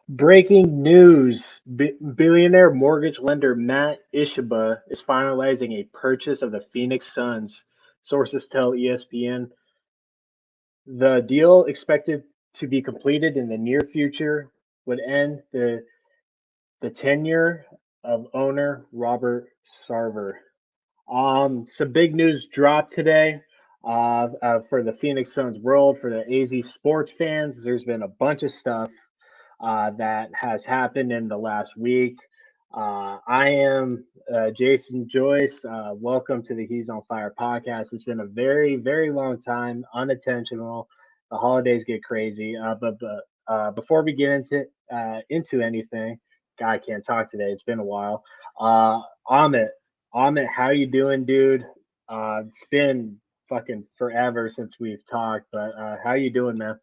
Breaking news. Billionaire mortgage lender Matt Ishaba is finalizing a purchase of the Phoenix Suns. Sources tell ESPN. The deal, expected to be completed in the near future, would end the tenure of owner Robert Sarver. Some big news dropped today for the Phoenix Suns world, for the AZ sports fans. There's been a bunch of stuff that has happened in the last week. I am Jason Joyce. Welcome to the He's on Fire podcast. It's been a very, very long time, unintentional. The holidays get crazy, but before we get into anything, guy can't talk today. It's been a while. Amit, Amit, how you doing, dude? It's been fucking forever since we've talked, but how you doing, man?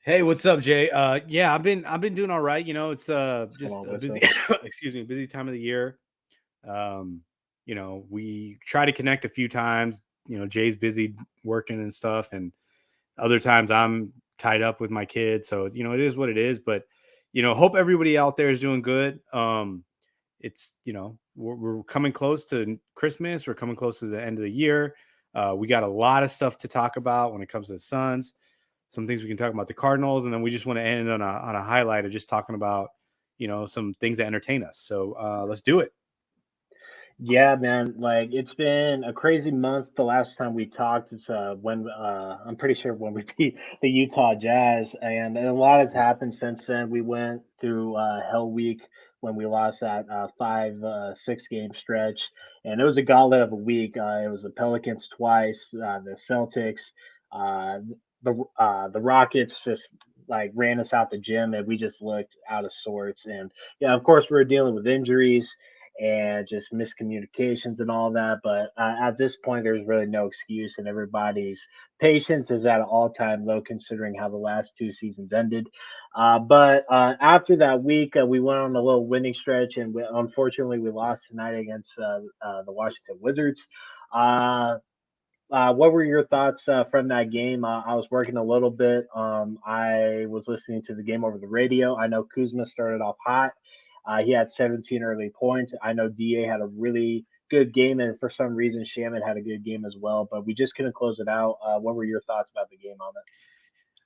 Hey, what's up, Jay? Yeah, I've been doing all right. It's What's going just on, a busy Whisper? excuse me, busy time of the year. Um, we try to connect a few times. Jay's busy working and stuff, and other times I'm tied up with my kids. So, it is what it is, but hope everybody out there is doing good. It's we're coming close to Christmas, we're coming close to the end of the year. We got a lot of stuff to talk about when it comes to the Suns, some things we can talk about the Cardinals, and then we just want to end on a highlight of just talking about some things that entertain us. So let's do it. Yeah, man. Like it's been a crazy month. The last time we talked, it's when I'm pretty sure when we beat the Utah Jazz, and a lot has happened since then. We went through Hell Week when we lost that 5-6 game stretch, and it was a gauntlet of a week. It was the Pelicans twice, the Celtics, uh, the Rockets just like ran us out the gym, and we just looked out of sorts. And yeah, of course, we were dealing with injuries and just miscommunications and all that. But at this point, there's really no excuse, and everybody's patience is at an all-time low considering how the last two seasons ended. But after that week, we went on a little winning stretch, and unfortunately, we lost tonight against the Washington Wizards. Uh, what were your thoughts from that game? I was working a little bit. I was listening to the game over the radio. I know Kuzma started off hot. He had 17 early points. I know Da had a really good game, and for some reason, Shaman had a good game as well. But we just couldn't close it out. What were your thoughts about the game on it?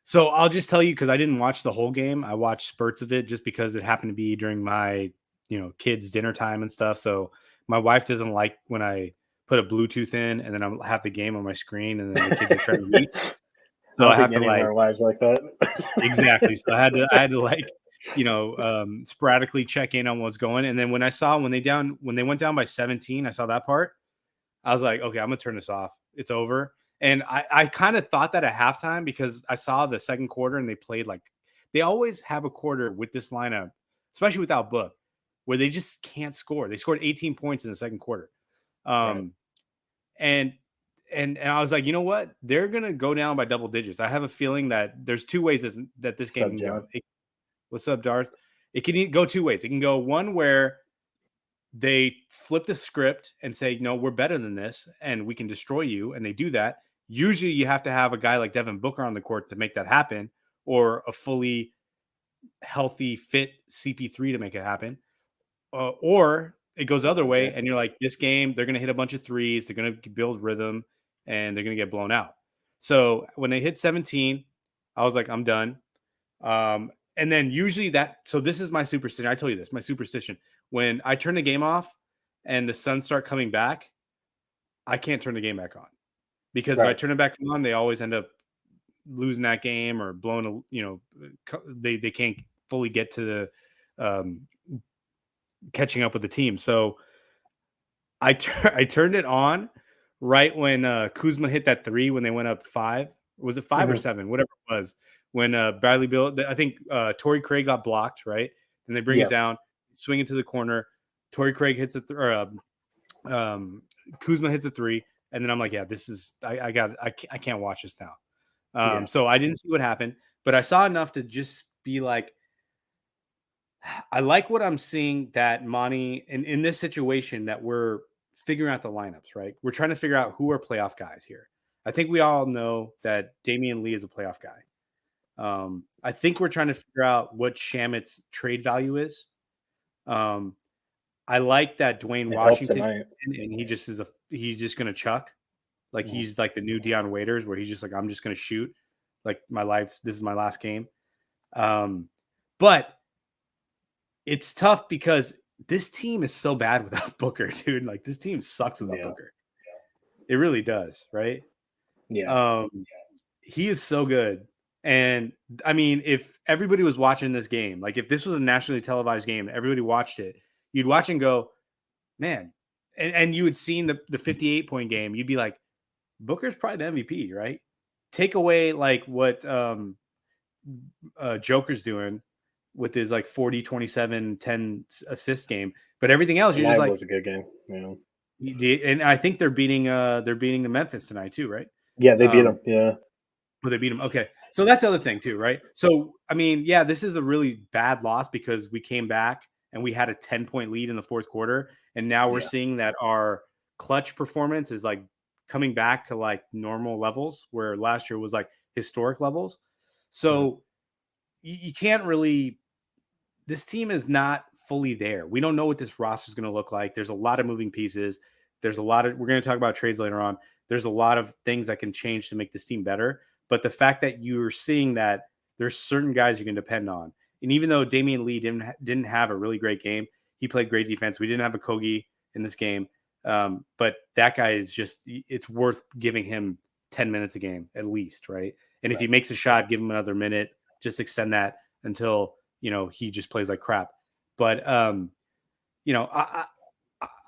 So I'll just tell you, because I didn't watch the whole game. I watched spurts of it just because it happened to be during my kids dinner time and stuff. So my wife doesn't like when I put a Bluetooth in and then I have the game on my screen and then the kids are trying to eat. I So don't I think have to any of like. our wives like that. Exactly. So I had to like, sporadically check in on what's going. And then when they went down by 17, I saw that part. I was like, okay, I'm gonna turn this off. It's over. And I kind of thought that at halftime because I saw the second quarter and they played like they always have a quarter with this lineup, especially without Book, where they just can't score. They scored 18 points in the second quarter. Right. Um, and and I was like, you know what? They're gonna go down by double digits. I have a feeling that there's two ways that this game Sub can go. John. What's up, Darth? It can go two ways. It can go one where they flip the script and say, no, we're better than this and we can destroy you. And they do that. Usually you have to have a guy like Devin Booker on the court to make that happen, or a fully healthy, fit CP3 to make it happen. Or it goes the other way Okay. and you're like, this game, they're going to hit a bunch of threes. They're going to build rhythm and they're going to get blown out. So when they hit 17, I was like, I'm done. And then usually so this is my superstition. I told you this, my superstition. When I turn the game off and the Suns start coming back, I can't turn the game back on, because if I Right. turn it back on, they always end up losing that game or blowing they can't fully get to the um, catching up with the team. So I turned it on right when Kuzma hit that three when they went up five. Was it five or Hmm. seven? Whatever it was. When Bradley Bill, I think Torrey Craig got blocked, right? And they bring it Yeah. down, swing it to the corner. Torrey Craig hits um, Kuzma hits a three, and then I'm like, yeah, this is I can't watch this now. Yeah. So I didn't see what happened, but I saw enough to just be like, I like what I'm seeing, that Monty in this situation, that we're figuring out the lineups, right? We're trying to figure out who are playoff guys here. I think we all know that Damian Lee is a playoff guy. I think we're trying to figure out what Shamit's trade value is. I like that Dwayne It helped Washington, tonight. and he's just gonna chuck. Like he's like the new Deion Waiters, where he's just like, I'm just gonna shoot. Like this is my last game. But it's tough because this team is so bad without Booker, dude. Like this team sucks without Booker. It really does, right? Yeah. He is so good. And I mean, if everybody was watching this game, like if this was a nationally televised game, everybody watched it, you'd watch and go, man, and you had seen the 58-point game, you'd be like, Booker's probably the MVP, right? Take away like what Joker's doing with his like 40, 27, 10 assist game, but everything else, you're Tonight just like, was a good game. and I think they're beating the Memphis tonight too, right? Yeah, they beat them. Yeah. Well, they beat them. Okay. So that's the other thing too, right? So, I mean, yeah, this is a really bad loss because we came back and we had a 10-point lead in the fourth quarter. And now we're seeing that our clutch performance is like coming back to like normal levels where last year was like historic levels. So you can't really, this team is not fully there. We don't know what this roster is going to look like. There's a lot of moving pieces. We're going to talk about trades later on. There's a lot of things that can change to make this team better. But the fact that you're seeing that there's certain guys you can depend on. And even though Damian Lee didn't have a really great game, he played great defense. We didn't have a Kogi in this game. But that guy is just, it's worth giving him 10 minutes a game at least, right? And if he makes a shot, give him another minute, just extend that until, he just plays like crap. But,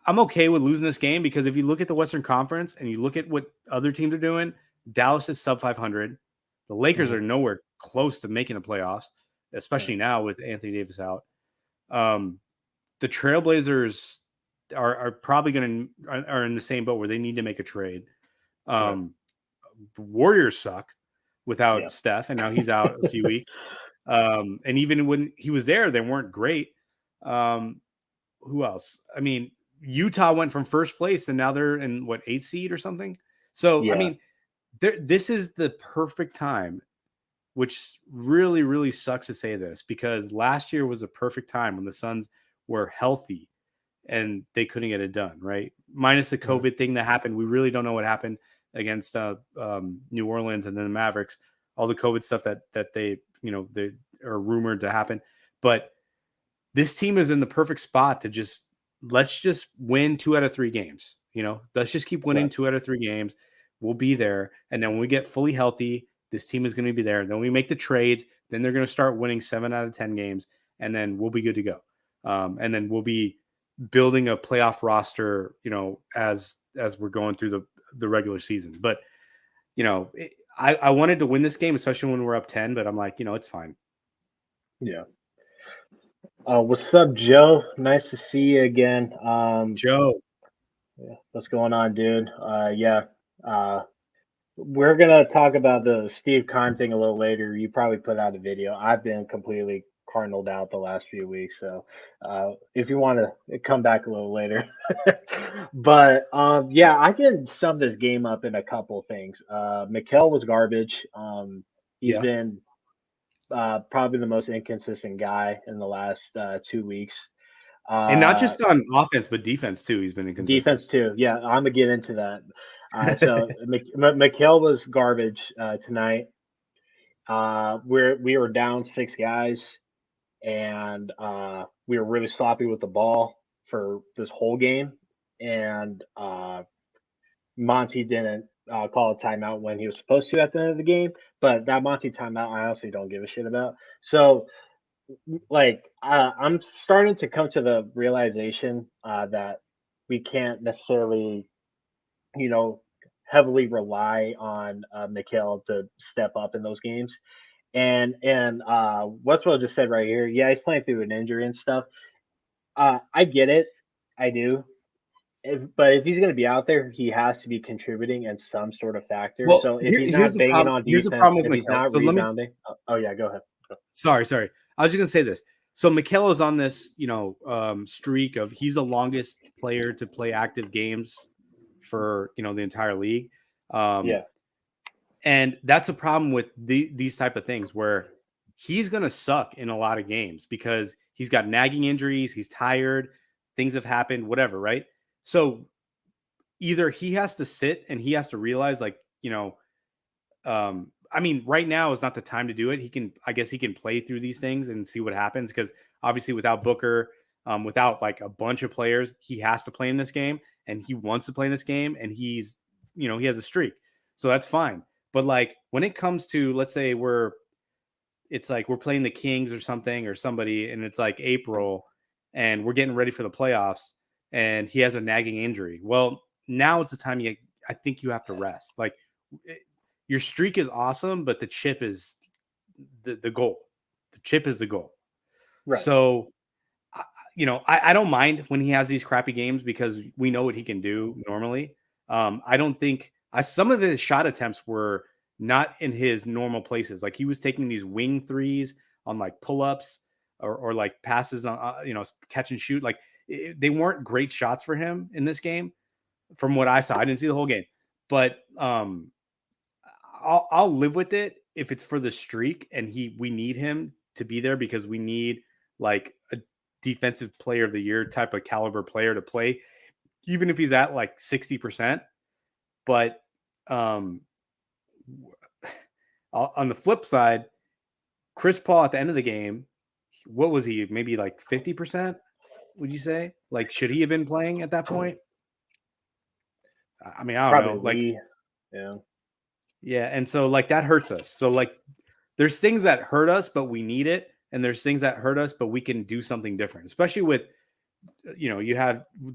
I'm okay with losing this game because if you look at the Western Conference and you look at what other teams are doing, Dallas is sub 500. The Lakers are nowhere close to making the playoffs, especially now with Anthony Davis out. The Trailblazers are probably are in the same boat where they need to make a trade. The Warriors suck without Steph, and now he's out a few weeks. And even when he was there, they weren't great. Who else? I mean, Utah went from first place and now they're in what, 8th seed or something. So, I mean, this is the perfect time, which really, really sucks to say this because last year was a perfect time when the Suns were healthy and they couldn't get it done, right? Minus the COVID thing that happened. We really don't know what happened against New Orleans and then the Mavericks, all the COVID stuff that they are rumored to happen. But this team is in the perfect spot to let's just win 2 out of 3 games. Let's just keep winning 2 out of 3 games. We'll be there. And then when we get fully healthy, this team is going to be there. Then we make the trades. Then they're going to start winning 7 out of 10 games. And then we'll be good to go. And then we'll be building a playoff roster, as we're going through the regular season. But, I wanted to win this game, especially when we're up 10, but I'm like, it's fine. Yeah. What's up, Joe? Nice to see you again. Joe. Yeah, what's going on, dude? We're gonna talk about the Steve Kahn thing a little later. You probably put out a video. I've been completely cardinaled out the last few weeks, so if you want to come back a little later. But I can sum this game up in a couple things. Mikal was garbage. He's been probably the most inconsistent guy in the last 2 weeks. And not just on offense, but defense too. He's been inconsistent. Defense too. Yeah, I'm gonna get into that. So Mikal was garbage tonight. We were down 6 guys, and we were really sloppy with the ball for this whole game. And Monty didn't call a timeout when he was supposed to at the end of the game. But that Monty timeout, I honestly don't give a shit about. So, I'm starting to come to the realization that we can't necessarily, heavily rely on Mikal to step up in those games. And Westwell just said right here, yeah, he's playing through an injury and stuff. I get it, I do. But if he's going to be out there, he has to be contributing in some sort of factor. Well, So if he's here's not the banging problem. on Here's the defense, problem with if he's Mikal. not So rebounding, go ahead. Sorry. I was just gonna say this. So Mikal is on this, streak of he's the longest player to play active games for the entire league. And that's a problem with these type of things where he's going to suck in a lot of games because he's got nagging injuries, he's tired, things have happened, whatever, right? So either he has to sit and he has to realize, like, I mean, right now is not the time to do it. I guess he can play through these things and see what happens because obviously without Booker, without like a bunch of players, he has to play in this game and he wants to play in this game and he has a streak. So that's fine. But like when it comes to, let's say it's like we're playing the Kings or something or somebody and it's like April and we're getting ready for the playoffs and he has a nagging injury. Well, now it's the time I think you have to rest. Like your streak is awesome, but the chip is the goal. The chip is the goal. Right. So, I don't mind when he has these crappy games because we know what he can do normally. I don't think some of his shot attempts were not in his normal places. Like he was taking these wing threes on like pull ups or like passes on, catch and shoot. Like they weren't great shots for him in this game from what I saw. I didn't see the whole game, but I'll live with it if it's for the streak and we need him to be there because we need like a defensive player of the year type of caliber player to play, even if he's at like 60%. But on the flip side, Chris Paul at the end of the game, what was he? Maybe like 50%? Would you say? Like, should he have been playing at that point? I mean, I don't know. Like, Probably. Yeah. yeah, and so like that hurts us. So like there's things that hurt us, but we need it. And there's things that hurt us, but we can do something different, especially with,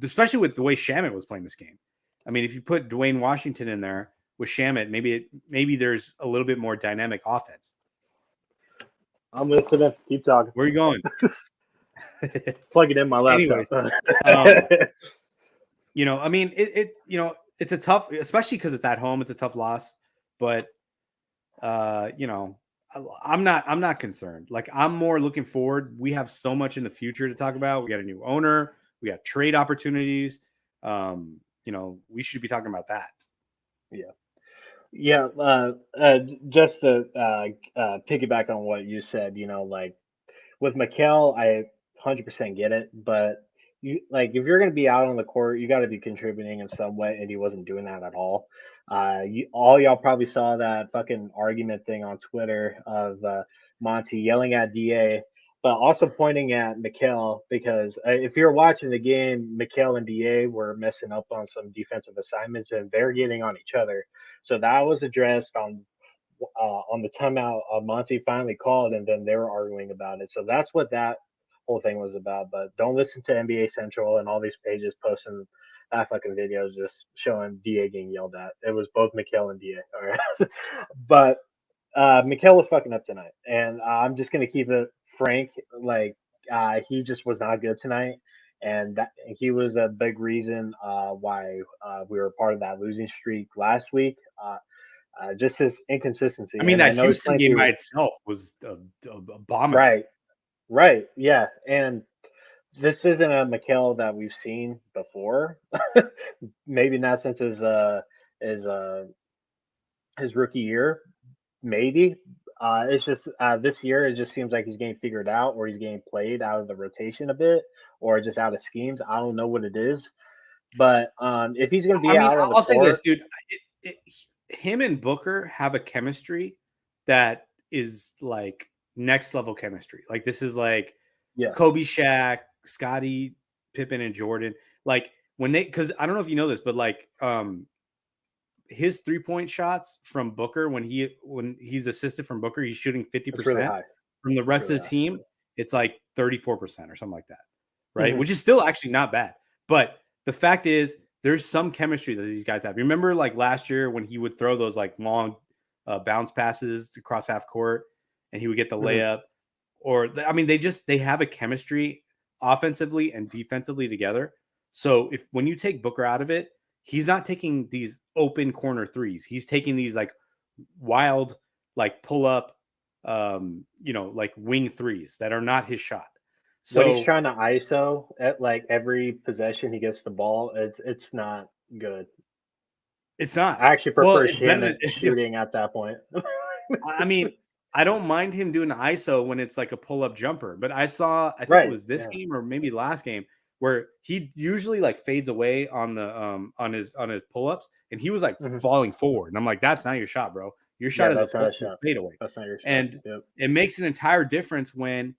especially with the way Shamet was playing this game. I mean, if you put Dwayne Washington in there with Shamet, maybe there's a little bit more dynamic offense. I'm listening. Keep talking. Where are you going? Plug it in my laptop. Anyways, I mean, it's a tough, especially because it's at home. It's a tough loss, but I'm not concerned. Like I'm more looking forward. We have so much in the future to talk about. We got a new owner. We got trade opportunities. We should be talking about that. Yeah. Yeah. Just to piggyback on what you said, like with Mikel, I 100% get it, but if you're going to be out on the court, you got to be contributing in some way, and he wasn't doing that at all. All y'all probably saw that fucking argument thing on Twitter of Monty yelling at Da, but also pointing at Mikel because if you're watching the game, Mikel and Da were messing up on some defensive assignments, and they're getting on each other. So that was addressed on the timeout Monty finally called, and then they were arguing about it. So that's what that whole thing was about. But don't listen to NBA Central and all these pages posting that fucking videos just showing Da getting yelled at. It was both Mikel and Da. All right, but Mikel was fucking up tonight, and I'm just gonna keep it frank. Like he just was not good tonight. And he was a big reason why we were part of that losing streak last week. Just his inconsistency. I mean, And I that know he's Houston playing game by through. itself was abominable. Right, right, yeah. And this isn't a Mikel that we've seen before. Maybe not since his his rookie year. Maybe. It's just this year. It just seems like he's getting figured out, or he's getting played out of the rotation a bit, or just out of schemes. I don't know what it is, but if he's going to I be mean, out on the I'll say this, court, dude. Him and Booker have a chemistry that is like next level chemistry. Like this is like yeah, Kobe, Shaq, Scottie, Pippen, and Jordan. Like when because I don't know if you know this, but like his 3-point shots from Booker when he's assisted from Booker, he's shooting it's really 50%. high. From the It's rest really of the high. team, it's like 34% or something like that. Right. Hmm. Which is still actually not bad. But the fact is, there's some chemistry that these guys have. Remember, like last year when he would throw those like long bounce passes across half court and he would get the Hmm. layup, or I mean, they have a chemistry offensively and defensively together. So if when you take Booker out of it, he's not taking these open corner threes. He's taking these like wild, like pull up, like wing threes that are not his shot. When he's So trying to ISO at like every possession he gets the ball, it's not good. It's not. I actually Well, prefer it's better than Shannon shooting at that point. I mean, I don't mind him doing the ISO when it's like a pull-up jumper, but I think it Right. was this Yeah. game or maybe last game where he usually like fades away on his pull-ups and he was like Hmm. falling forward. And I'm like, that's not your shot, bro. Your Yeah, shot is a that's not pull a shot. fadeaway. That's not your shot. And Yep. it makes an entire difference when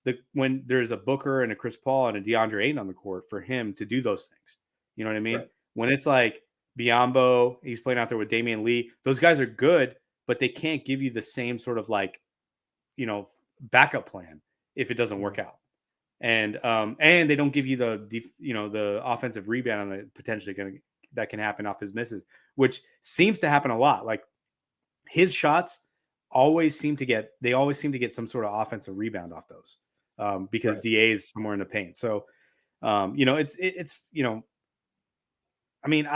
there's a Booker and a Chris Paul and a DeAndre Ayton on the court for him to do those things. You know what I mean? Right. When it's like Biombo, he's playing out there with Damian Lee. Those guys are good, but they can't give you the same sort of like, backup plan if it doesn't Mhm. work out. And they don't give you the offensive rebound that potentially that can happen off his misses, which seems to happen a lot. Like his shots always seem to get some sort of offensive rebound off those, because Right. Da is somewhere in the paint. So it's I mean,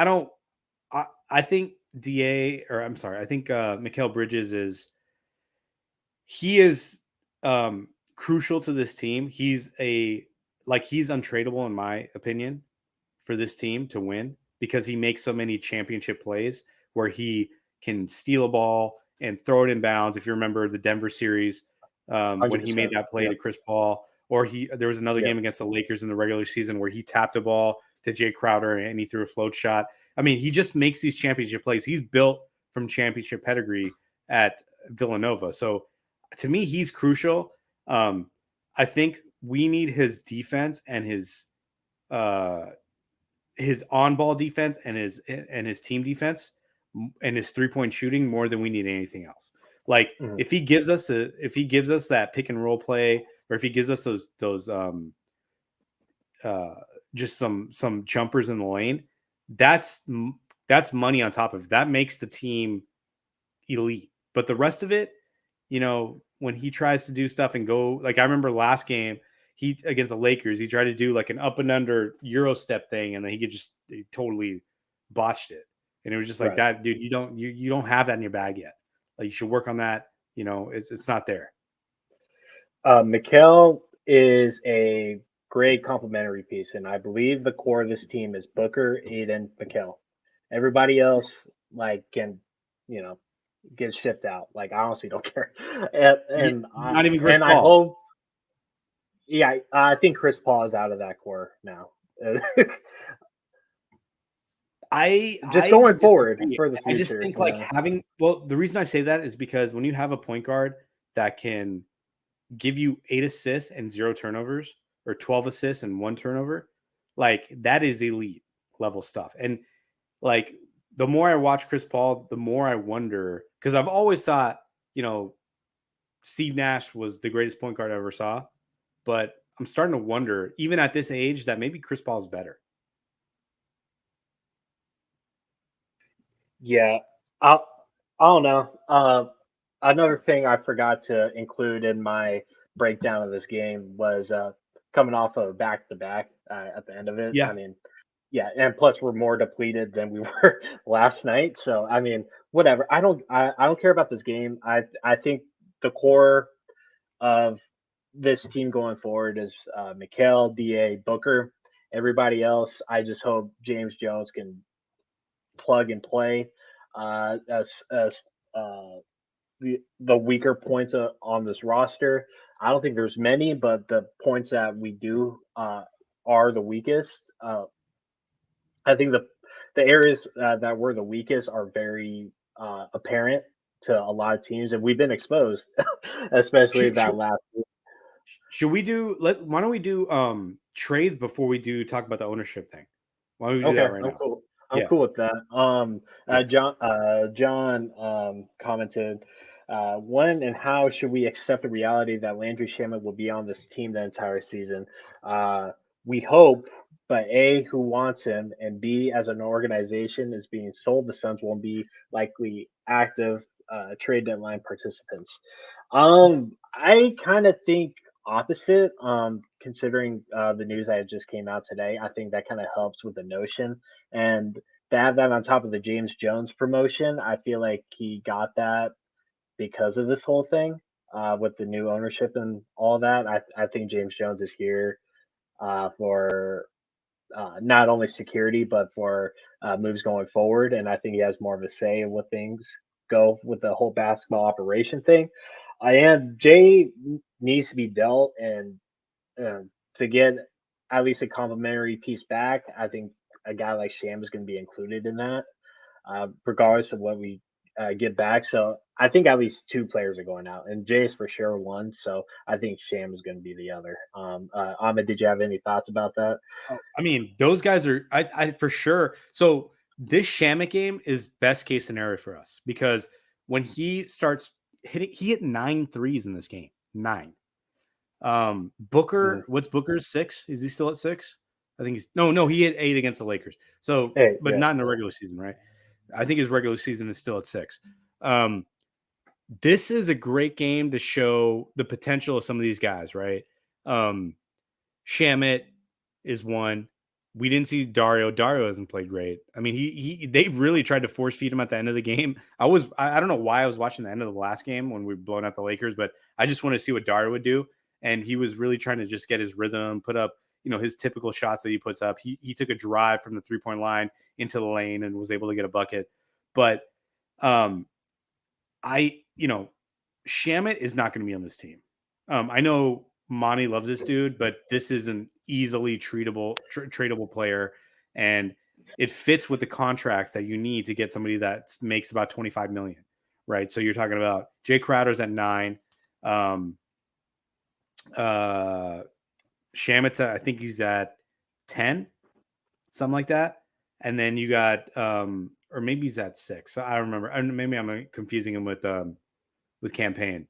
I think Da, or I'm sorry, I think Mikal Bridges is crucial to this team. He's untradeable in my opinion for this team to win because he makes so many championship plays where he can steal a ball and throw it in bounds. If you remember the Denver series, when he made 100%. that play to Yep. Chris Paul, or there was another Yep. game against the Lakers in the regular season where he tapped a ball to Jay Crowder and he threw a float shot. I mean, he just makes these championship plays. He's built from championship pedigree at Villanova. So to me, he's crucial. I think we need uh, his on ball defense and his team defense and his 3-point shooting more than we need anything else. Like Mhm. if he gives us that pick and roll play, or if he gives us those uh, just some jumpers in the lane, that's that's money on top of it. That makes the team elite. But the rest of it, when he tries to do stuff and go, like I remember last game, he against the Lakers, he tried to do like an up and under Euro step thing, and then he totally botched it. And it was just like Right. that, dude. You don't have that in your bag yet. Like you should work on that. It's not there. Mikal is a great complementary piece, and I believe the core of this team is Booker, Aiden, Mikal. Everybody else, like, can, you know, get shipped out. Like, I honestly don't care. And and I Not even Chris and I Paul. hope, yeah, I think Chris Paul is out of that core now. Just I going forward disagree. for the I just future, think like the reason I say that is because when you have a point guard that can give you 8 assists and 0 turnovers, or 12 assists and 1 turnover, like that is elite level stuff. And like the more I watch Chris Paul, the more I wonder, because I've always thought, Steve Nash was the greatest point guard I ever saw, but I'm starting to wonder, even at this age, that maybe Chris Paul is better. Yeah, I I don't know. Another thing I forgot to include in my breakdown of this game was coming off of back to back at the end of it. I Yeah. mean, yeah, and plus we're more depleted than we were last night. So I mean, whatever. I don't care about this game. I think the core of this team going forward is Mikal, Da, Booker. Everybody else, I just hope James Jones can plug and play. As the weaker points on this roster, I don't think there's many, but the points that we do are the weakest. I think the areas that we're the weakest are very apparent to a lot of teams, and we've been exposed, especially Should, that should, last. should we why don't we do trades before we do talk about the ownership thing? Why don't we do that Okay, right I'm now? cool. I'm Yeah. cool with that. Yeah. John commented, when and how should we accept the reality that Landry Shamet will be on this team the entire season? Uh, we hope, but A, who wants him, and B, as an organization is being sold, the Suns won't be likely active trade deadline participants. I kind of think opposite. Considering the news that just came out today, I think that kind of helps with the notion. And to have that on top of the James Jones promotion, I feel like he got that because of this whole thing with the new ownership and all that. I think James Jones is here for not only security but for moves going forward. And I think he has more of a say in what things go with the whole basketball operation thing. And Jay needs to be dealt, and to get at least a complimentary piece back, I think a guy like Sham is going to be included in that, regardless of what we get back. So I think at least two players are going out, and Jay is for sure one. So I think Sham is going to be the other. Ahmed, did you have any thoughts about that? Oh, I mean, those guys are I for sure. So this Shamit game is best case scenario for us because when he starts hitting, he hit 9 threes in this game. 9. Mhm. Booker, what's Booker's 6? Is he still at 6? I think he's no, he hit 8 against the Lakers. So, Hey, but yeah, not in the regular season, right? I think his regular season is still at 6. Um, this is a great game to show the potential of some of these guys, right? Um, Shamit is one. We didn't see Dario. Dario hasn't played great. I mean, they really tried to force feed him at the end of the game. I don't know why I was watching the end of the last game when we were blowing out the Lakers, but I just want to see what Dario would do. And he was really trying to just get his rhythm, put up, his typical shots that he puts up. He took a drive from the 3-point line into the lane and was able to get a bucket. But um I, Shamit is not going to be on this team. I know Monty loves this dude, but this is an easily tradable player, and it fits with the contracts that you need to get somebody that makes about 25 million, right? So you're talking about Jay Crowder's at 9, um, uh, Shamit's I think he's at 10, something like that, and then you got or maybe he's at 6. I don't remember. Maybe I'm confusing him with campaign,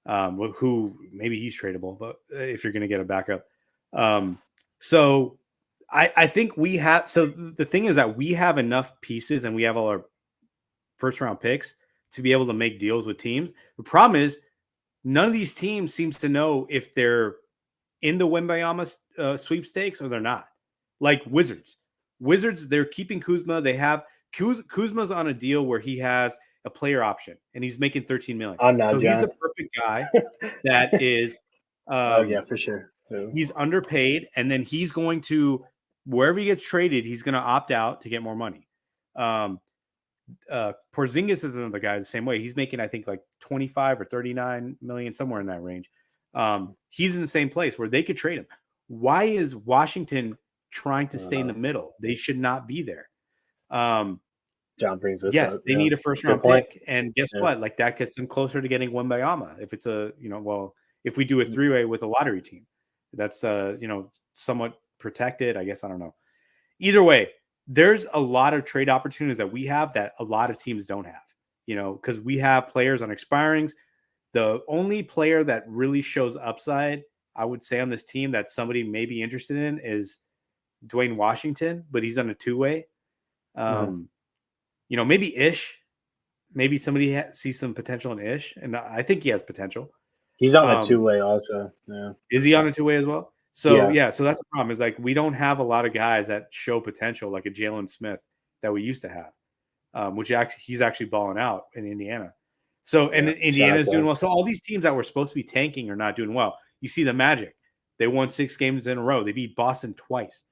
who maybe he's tradable, but if you're going to get a backup. Um, so I think we have, so the thing is that we have enough pieces and we have all our first round picks to be able to make deals with teams. The problem is none of these teams seems to know if they're in the Wembayama sweepstakes or they're not. Like Wizards, they're keeping Kuzma. They have Kuzma's on a deal where he has a player option and he's making 13 million. I'm not So he's a John. perfect guy that is Oh yeah, um for sure. Yeah. he's underpaid and then he's going to wherever he gets traded, he's going to opt out to get more money. Um Porzingis is another guy the same way. He's making, I think, like 25 or 39 million, somewhere in that range. He's in the same place where they could trade him. Why is Washington trying to I don't stay in the know. middle? They should not be there. Um, John brings this yes, up. they Yeah, need a first good round point. pick. And guess Yeah. what? Like that gets them closer to getting Wembayama. If it's if we do a 3-way with a lottery team, that's somewhat protected. I guess I don't know. Either way, there's a lot of trade opportunities that we have that a lot of teams don't have, because we have players on expirings. The only player that really shows upside, I would say, on this team that somebody may be interested in is Dwayne Washington, but he's on a 2-way. Mhm. Maybe Ish. Maybe somebody sees some potential in Ish, and I think he has potential. He's on a Um, two-way also. Yeah. is he on a 2-way as well? So Yeah. yeah, so that's the problem. Is like we don't have a lot of guys that show potential like a Jalen Smith that we used to have. Which actually he's actually balling out in Indiana. So and Yeah. Shout out Indiana's to doing him. well. So all these teams that were supposed to be tanking are not doing well. You see the Magic; they won 6 games in a row. They beat Boston twice.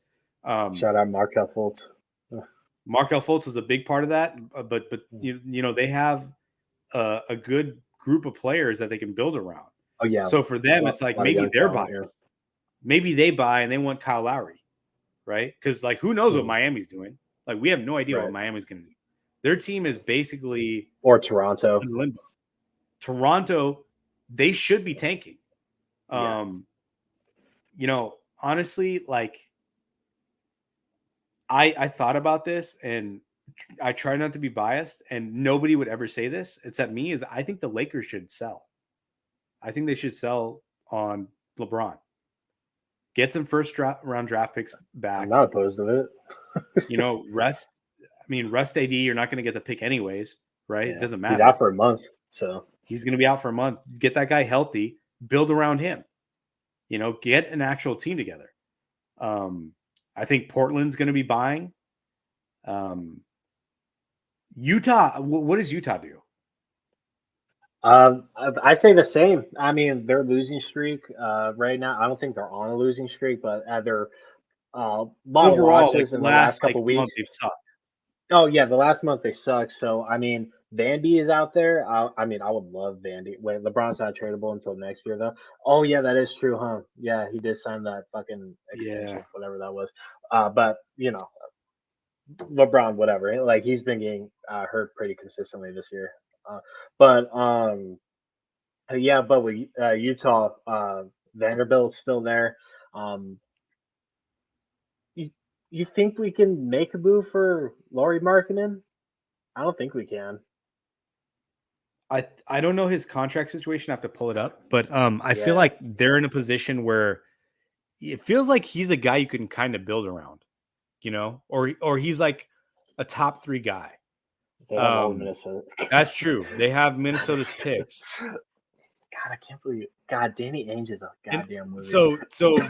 Um, Shout out Markel Fultz. Markel Fultz is a big part of that, but they have a good group of players that they can build around. Oh yeah, So for them, it's like lot of maybe young they're talent. buyers. Yeah. Maybe they buy and they want Kyle Lowry, right? Because like who knows what Mhm. Miami's doing? Like we have no idea what Right. Miami's going to do. Their team is basically Or Toronto. in limbo. Toronto, they should be tanking. Yeah. Um, honestly, like I thought about this and I try not to be biased, and nobody would ever say this except me. Is I think the Lakers should sell. I think they should sell on LeBron. Get some round draft picks I'm back. not opposed to it. Rest. I mean, rest AD. You're not going to get the pick anyways, right? It Yeah. doesn't He's out matter. for a month. So He's going to be out for a month. Get that guy healthy. Build around him. Get an actual team together. Um, I think Portland's going to be buying. Utah. What does Utah do? I say the same. I mean, they're losing streak right now. I don't think they're on a losing streak, but they're lot of Overall, like losses the in the last last couple month, weeks. they've sucked. Oh yeah, the last month they suck. So I mean, Vandy is out there. I mean, I would love Vandy. Wait, LeBron's not tradable until next year though. Oh yeah, that is true, huh? Yeah, he did sign that fucking Yeah. extension, whatever that was. But LeBron, whatever. Like he's been getting hurt pretty consistently this year. Uh, but yeah, but with Utah, Vanderbilt's still there. Um, you you think we can make a move for Laurie Markkinen? I don't think we can. I don't know his contract situation. I have to pull it up, but I feel Yeah, like they're in a position where it feels like he's a guy you can kind of build around, or he's like a top 3 guy. they have all of Um, Minnesota. that's true. They have Minnesota's picks. God, I can't believe. God, Danny Ainge is a And goddamn movie. so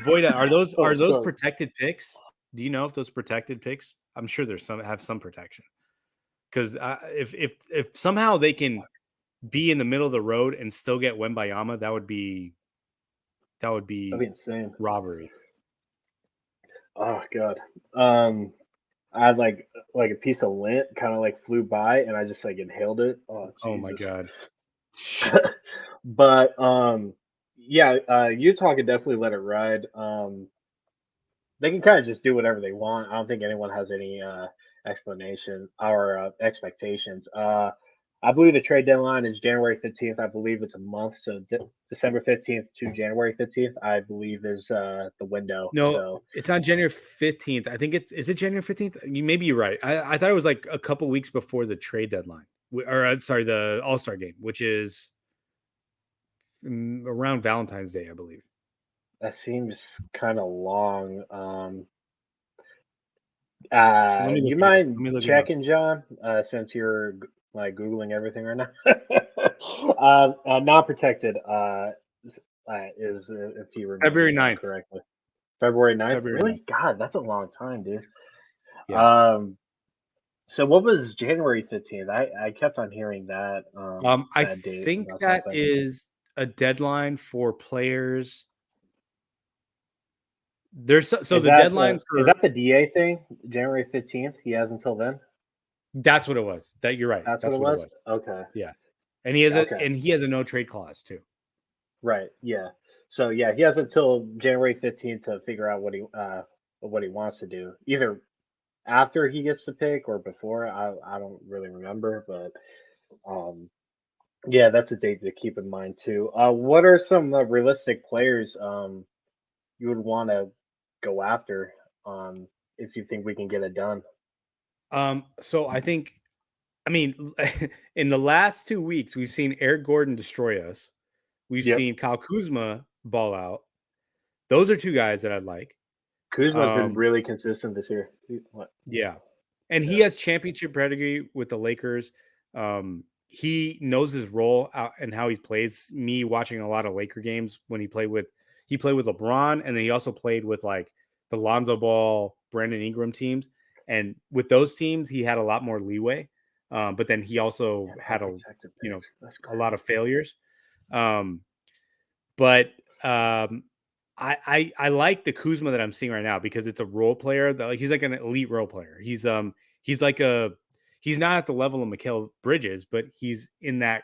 Voida, are those Oh, are those sorry. protected picks? Do you know if those protected picks? I'm sure there's some protection because if somehow they can be in the middle of the road and still get Wembayama, that would That'd be be insane. robbery. Oh God. Um, I had like a piece of lint kind of like flew by, and I just like inhaled it. Oh Oh my Jesus. god. But yeah, Utah could definitely let it ride. They can kind of just do whatever they want. I don't think anyone has any explanation or expectations. I believe the trade deadline is January 15th. I believe it's a month, so December 15th to January 15th, I believe is the window. No, So it's not January 15th. I think is it January 15th? Maybe you're right. I thought it was like a couple weeks before the trade deadline. Or sorry, the All-Star game, which is around Valentine's Day, I believe. that seems kind of long. Let me look You it up. mind Let me look it up. checking, John? Since you're like googling everything right now. Non-protected is if he February remembers that 9th. correctly. February 9th? February Really? 9th. God, that's a long time, dude. Yeah. So what was January 15th? I kept on hearing that I that date think about that something. is a deadline for players. So the deadline Is for that the DA thing? January 15th? He has until then? that's what it was. That you're right. That's what That's it what it was? was. Okay. Yeah. And he has a no trade clause too. Right. Yeah. So yeah, he has until January 15th to figure out what he wants to do. Either after he gets to pick or before. I don't really remember, but um yeah, that's a date to keep in mind too. What are some realistic players you would want to go after if you think we can get it done? So I mean, in the last 2 weeks, we've seen Eric Gordon destroy us. We've Yep. seen Kyle Kuzma ball out. Those are 2 guys that I'd like. Kuzma's been Um, really consistent this year. What? yeah. And he Yeah. has championship pedigree with the Lakers. He knows his role out and how he plays. Me watching a lot of Laker games when he played with LeBron, and then he also played with like the Lonzo Ball, Brandon Ingram teams. And with those teams, he had a lot more leeway. But then he also Yeah, had unprotected picks. That's a lot crazy. of failures. Um, but I like the Kuzma that I'm seeing right now because it's a role player that like he's like an elite role player. He's like he's not at the level of Mikal Bridges, but he's in that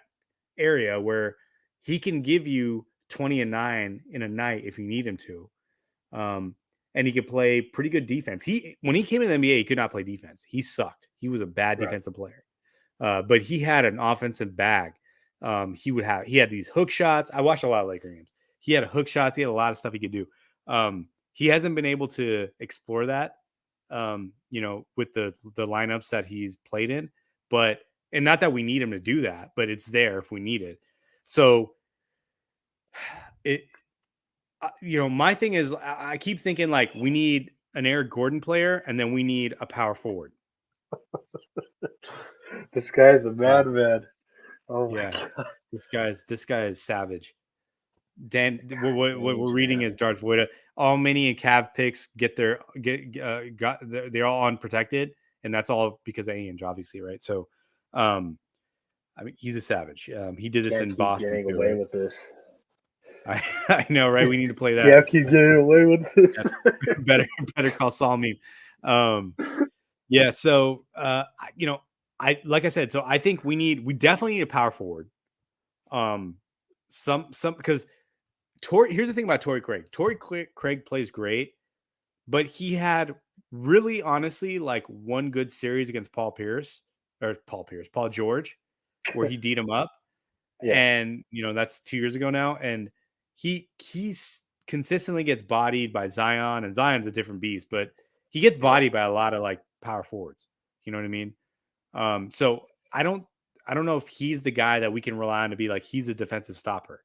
area where he can give you 20 and 9 in a night if you need him to. Um, and he could play pretty good defense. When he came in the NBA, he could not play defense. He sucked. He was a bad Right. defensive player. But he had an offensive bag. He had these hook shots. I watched a lot of Laker games. He had hook shots. He had a lot of stuff he could do. He hasn't been able to explore that, with the lineups that he's played in. But and not that we need him to do that, but it's there if we need it. So it, my thing is I keep thinking like we need an Eric Gordon player, and then we need a power forward. This guy's a Yeah, madman. Oh my yeah. god. This guy is savage. Dan, God, what we're Ainge, reading man. is Darth Voida. All mini and Cav picks they're all unprotected, and that's all because of Ainge, obviously, right? So, I mean, he's a savage. He did this Can't in keep Boston getting too, away right? with this. I know, right? We need to play that. Yeah, keep getting away with this. better call Saul meme. Yeah. So, like I said, so I think we definitely need a power forward. Because here's the thing about Torrey Craig. Craig plays great, but he had really honestly like one good series against Paul George, where he beat him up. Yeah. And that's 2 years ago now. And he's consistently gets bodied by Zion, and Zion's a different beast, but he gets bodied by a lot of like power forwards. You know what I mean? So I don't know if he's the guy that we can rely on to be like he's a defensive stopper.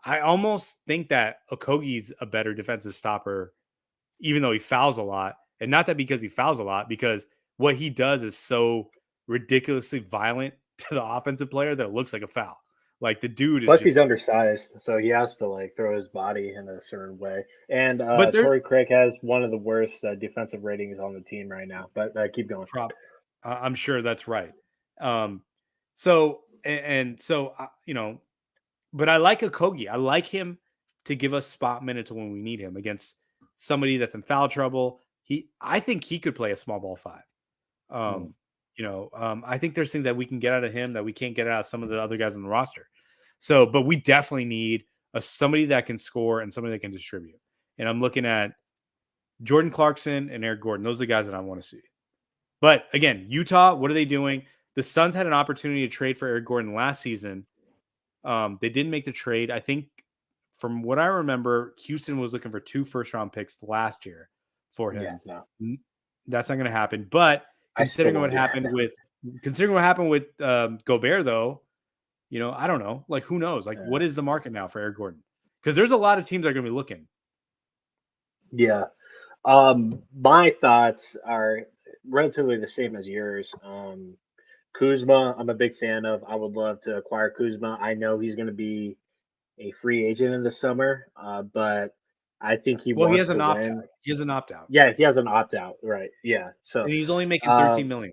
I almost think that Okogie's a better defensive stopper, even though he fouls a lot. And not that because he fouls a lot, because what he does is so ridiculously violent to the offensive player that it looks like a foul. Like the dude is Plus, he's just. undersized, so he has to like throw his body in a certain way. And But they're Torrey Craig has one of the worst defensive ratings on the team right now. But keep going. I'm sure that's right. So and so but I like Okogie. I like him to give us spot minutes when we need him against somebody that's in foul trouble. I think he could play a small ball five. Mm. I think there's things that we can get out of him that we can't get out of some of the other guys on the roster. So, but we definitely need somebody that can score and somebody that can distribute. And I'm looking at Jordan Clarkson and Eric Gordon. Those are the guys that I want to see. But again, Utah, what are they doing? The Suns had an opportunity to trade for Eric Gordon last season. They didn't make the trade. I think from what I remember, Houston was looking for 2 first-round picks last year for him. Yeah, no. That's not going to happen. But considering what happened with Gobert, though, I don't know. Like, who knows? Like, what is the market now for Eric Gordon? Because there's a lot of teams that are going to be looking. Yeah. My thoughts are relatively the same as yours. Kuzma, I'm a big fan of. I would love to acquire Kuzma. I know he's going to be a free agent in the summer, but I think he Well, he wants has to an opt-out. win. He has an opt-out. Yeah, he has an opt-out, right? Yeah. So, And he's only making $13 million.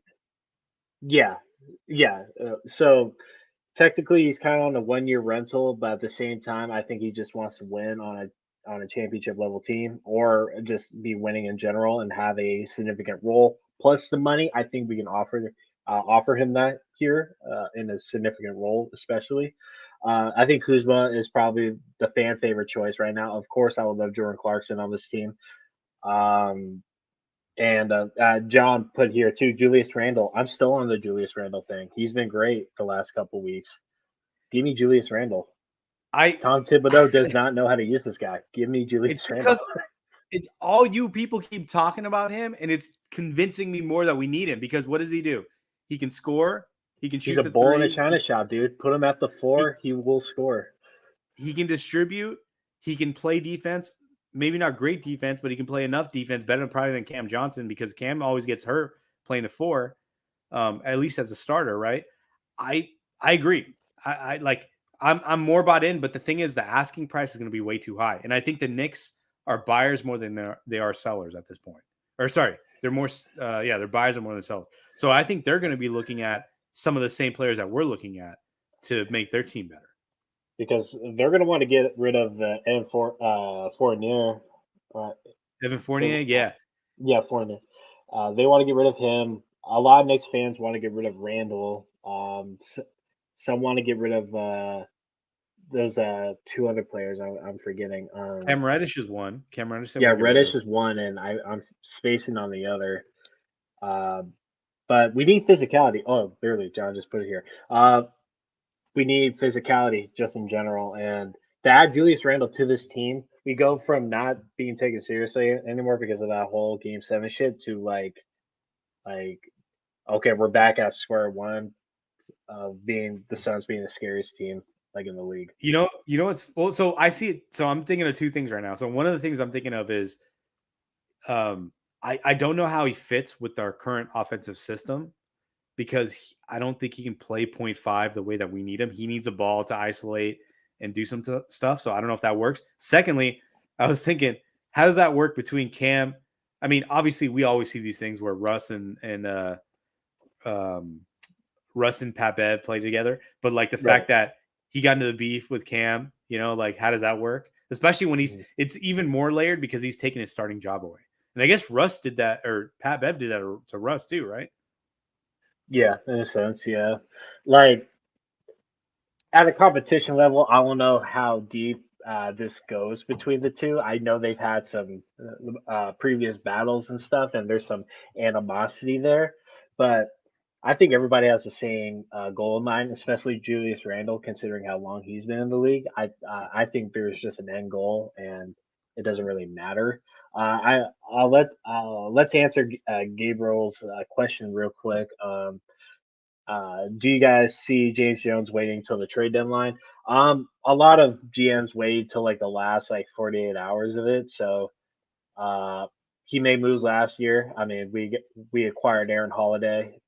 Yeah, yeah. So technically, he's kind of on a 1 year rental, but at the same time, I think he just wants to win on a championship level team, or just be winning in general and have a significant role. Plus the money, I think we can offer him that here in a significant role, especially. I think Kuzma is probably the fan favorite choice right now. Of course, I would love Jordan Clarkson on this team. Um, and John put here too, Julius Randle. I'm still on the Julius Randle thing. He's been great the last couple weeks. Give me Julius Randle. Tom Thibodeau does not know how to use this guy. Give me Julius Randle. It's all you people keep talking about him, and it's convincing me more that we need him, because what does he do? He can score. He can shoot He's a the bull in a three. china shop, dude. Put him at the 4. He will score. He can distribute. He can play defense. Maybe not great defense, but he can play enough defense, better probably than Cam Johnson, because Cam always gets hurt playing a 4, at least as a starter, right? I agree. I'm more bought in, but the thing is, the asking price is going to be way too high, and I think the Knicks are buyers more than they are sellers at this point. Or sorry, they're more. They're buyers more than sellers. So I think they're going to be looking at some of the same players that we're looking at to make their team better. Because they're going to want to get rid of Evan Fournier. Evan Fournier, yeah. Yeah, Fournier. They want to get rid of him. A lot of Knicks fans want to get rid of Randall. Some want to get rid of those 2 other players I'm forgetting. Cam Reddish is one. Yeah, Reddish is one, and I'm spacing on the other. But we need physicality. Oh, barely. John just put it here. We need physicality just in general, and to add Julius Randle to this team, we go from not being taken seriously anymore because of that whole Game 7 shit to like okay, we're back at square one of being the Suns being the scariest team like in the league. So I see it. So I'm thinking of 2 things right now. So one of the things I'm thinking of is, I don't know how he fits with our current offensive system, because I don't think he can play 0.5 the way that we need him. He needs a ball to isolate and do some stuff. So I don't know if that works. Secondly, I was thinking, how does that work between Cam? I mean, obviously we always see these things where Russ and Pat Bev play together, but like the fact that he got into the beef with Cam, Like how does that work? Especially when Mhm. it's even more layered because he's taking his starting job away. And I guess Russ did that, or Pat Bev did that to Russ too, right? Yeah, in a sense, yeah. Like at a competition level, I don't know how deep this goes between the two. I know they've had some previous battles and stuff, and there's some animosity there. But I think everybody has the same goal in mind, especially Julius Randle, considering how long he's been in the league. I think there's just an end goal, and it doesn't really matter. Let's answer Gabriel's question real quick. Do you guys see James Jones waiting till the trade deadline? A lot of GMs wait till like the last like 48 hours of it. So uh, he made moves last year. I mean, we acquired Aaron Holiday,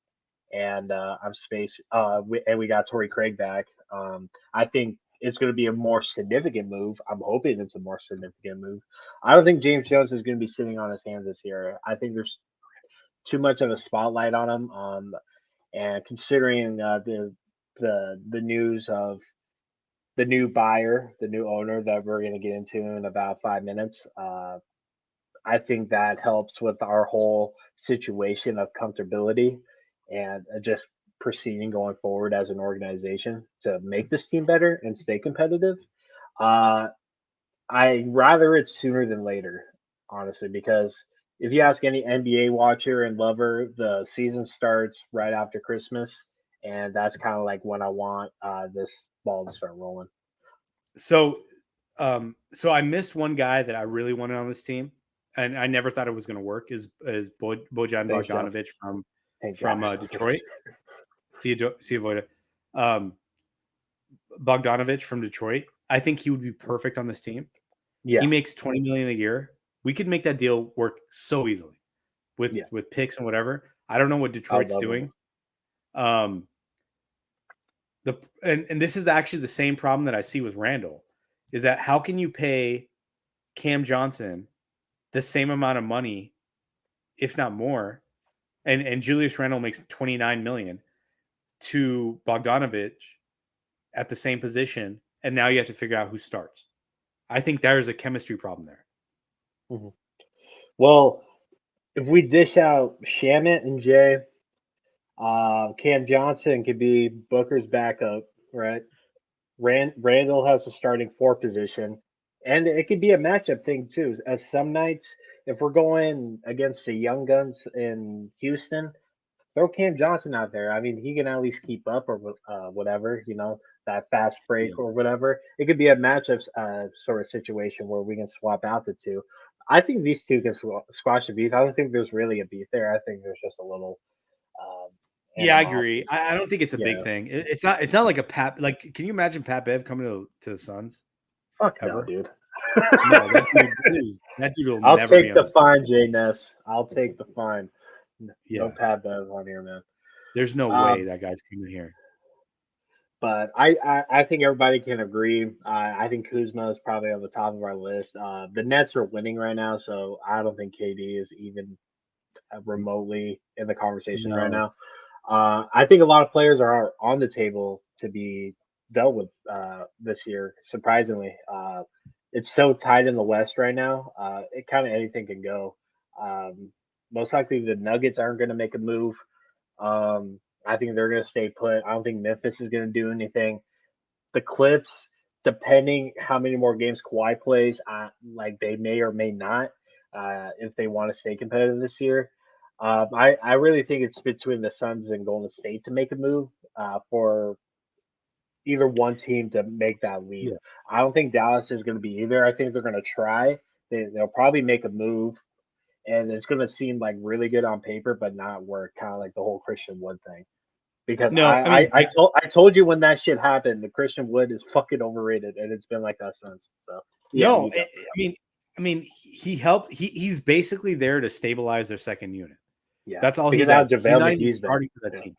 and I'm space. We got Torrey Craig back. I think it's going to be a more significant move. I'm hoping it's a more significant move. I don't think James Jones is going to be sitting on his hands this year. I think there's too much of a spotlight on him. And considering the news of the new buyer, the new owner that we're going to get into in about 5 minutes, I think that helps with our whole situation of comfortability and just proceeding going forward as an organization to make this team better and stay competitive. Uh, I rather it sooner than later, honestly, because if you ask any NBA watcher and lover, the season starts right after Christmas, and that's kind of like when I want this ball to start rolling. So, so I missed one guy that I really wanted on this team, and I never thought it was going to work. Is Bojan Thanks, Jeff. Bogdanovic from Thank God. Detroit? See you, Voida. Um, Bogdanovich from Detroit. I think he would be perfect on this team. He Yeah, makes 20 million a year. We could make that deal work so easily with yeah, picks and whatever. I don't know what I Detroit's love him. doing. Um, and this is actually the same problem that I see with Randall is that how can you pay Cam Johnson the same amount of money, if not more, and Julius Randle makes 29 million to Bogdanovich at the same position, and now you have to figure out who starts. I think there's a chemistry problem there. Mhm. Well, if we dish out Shamit and Jay, Cam Johnson could be Booker's backup, right? Randall has the starting four position, and it could be a matchup thing too. As some nights, if we're going against the young guns in Houston, throw Cam Johnson out there. I mean, he can at least keep up or whatever, that fast break Yeah. or whatever. It could be a matchup sort of situation where we can swap out the two. I think these two can squash the beef. I don't think there's really a beef there. I think there's just a little um, Yeah, I agree. animosity. I don't think it's a big Yeah. thing. It's not. It's not like a Pat. Like, can you imagine Pat Bev coming to the Suns Fuck no, ever? dude. No, that dude will I'll never be take on the the Suns. fine, J Ness. I'll take the fine. No Yeah, Pat Bev on here, man. there's no way Um, that guy's coming here. but I think everybody can agree. I think Kuzma is probably on the top of our list. The Nets are winning right now, so I don't think KD is even remotely in the conversation right No, now. I think a lot of players are on the table to be dealt with this year. Surprisingly, it's so tight in the West right now. It kind of anything can go. Most likely, the Nuggets aren't going to make a move. I think they're going to stay put. I don't think Memphis is going to do anything. The Clips, depending how many more games Kawhi plays, like they may or may not, if they want to stay competitive this year. I really think it's between the Suns and Golden State to make a move for either one team to make that leap. yeah, I don't think Dallas is going to be either. I think they're going to try. They'll probably make a move, and it's going to seem like really good on paper, but not work. Kind of like the whole Christian Wood thing. Because no. I mean, I told you when that shit happened, the Christian Wood is fucking overrated, and it's been like that since. So yeah, no. you go. I mean, he helped. He's basically there to stabilize their second unit. Yeah, That's all he because how does. He's JaVale not even McGee's been. starting for that Yeah. team.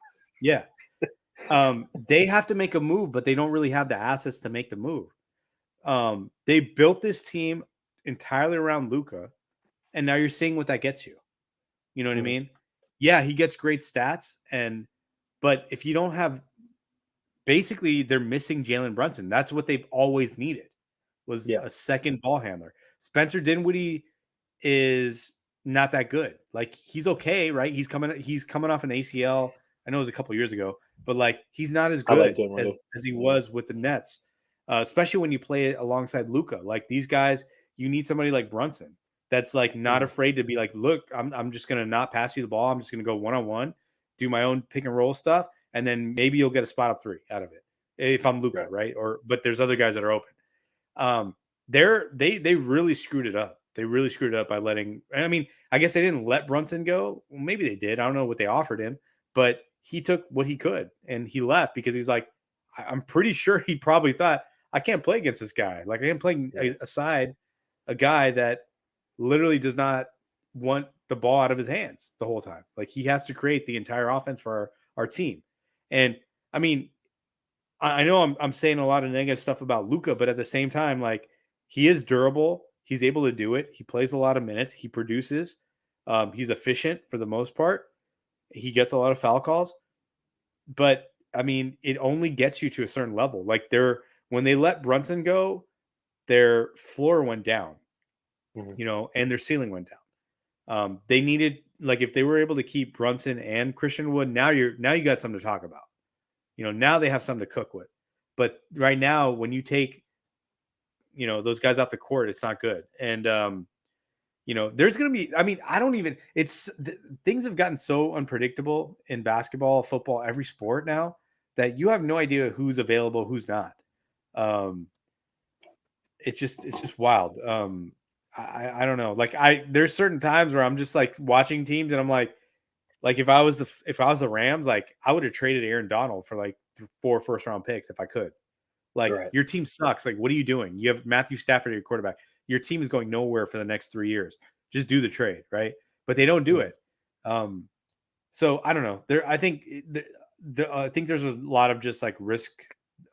Yeah. They have to make a move, but they don't really have the assets to make the move. They built this team entirely around Luca, and now you're seeing what that gets you. You know what I Mhm. mean? Yeah, he gets great stats, but if you don't have, basically, they're missing Jalen Brunson. That's what they've always needed. was Yeah. a second ball handler. Spencer Dinwiddie is not that good. Like he's okay, right? He's coming off an ACL. I know it was a couple years ago, but like he's not as I like good Dinwiddie. as he was with the Nets, especially when you play it alongside Luka. Like these guys, you need somebody like Brunson that's like not Mhm. afraid to be like, look, I'm just gonna not pass you the ball. I'm just gonna go one on one, do my own pick and roll stuff, and then maybe you'll get a spot up three out of it if I'm Luka, Right. right? Or but there's other guys that are open. Um, they really screwed it up. They really screwed it up by letting. I mean, I guess they didn't let Brunson go. Well, maybe they did. I don't know what they offered him, but he took what he could and he left because he's like, I'm pretty sure he probably thought I can't play against this guy. Like I can't play Yeah. aside a guy that literally does not want the ball out of his hands the whole time. Like he has to create the entire offense for our team. And I mean, I know I'm saying a lot of negative stuff about Luka, but at the same time, like he is durable. He's able to do it. He plays a lot of minutes. He produces. He's efficient for the most part. He gets a lot of foul calls, but I mean, it only gets you to a certain level. Like when they let Brunson go, their floor went down, Mhm. and their ceiling went down. They needed like if they were able to keep Brunson and Christian Wood, now you got something to talk about. Now they have something to cook with. But right now, when you take, those guys off the court, it's not good. And, there's going to be, I mean, I don't even, things have gotten so unpredictable in basketball, football, every sport now that you have no idea who's available, who's not. Um, it's just wild. I don't know. Like there's certain times where I'm just like watching teams and I'm like if I was the Rams, like I would have traded Aaron Donald for like 4 first-round picks if I could. Like Right. your team sucks. Like what are you doing? You have Matthew Stafford, your quarterback. Your team is going nowhere for the next 3 years. Just do the trade, right? But they don't do Mhm. it. So I don't know. I think there's a lot of just like risk.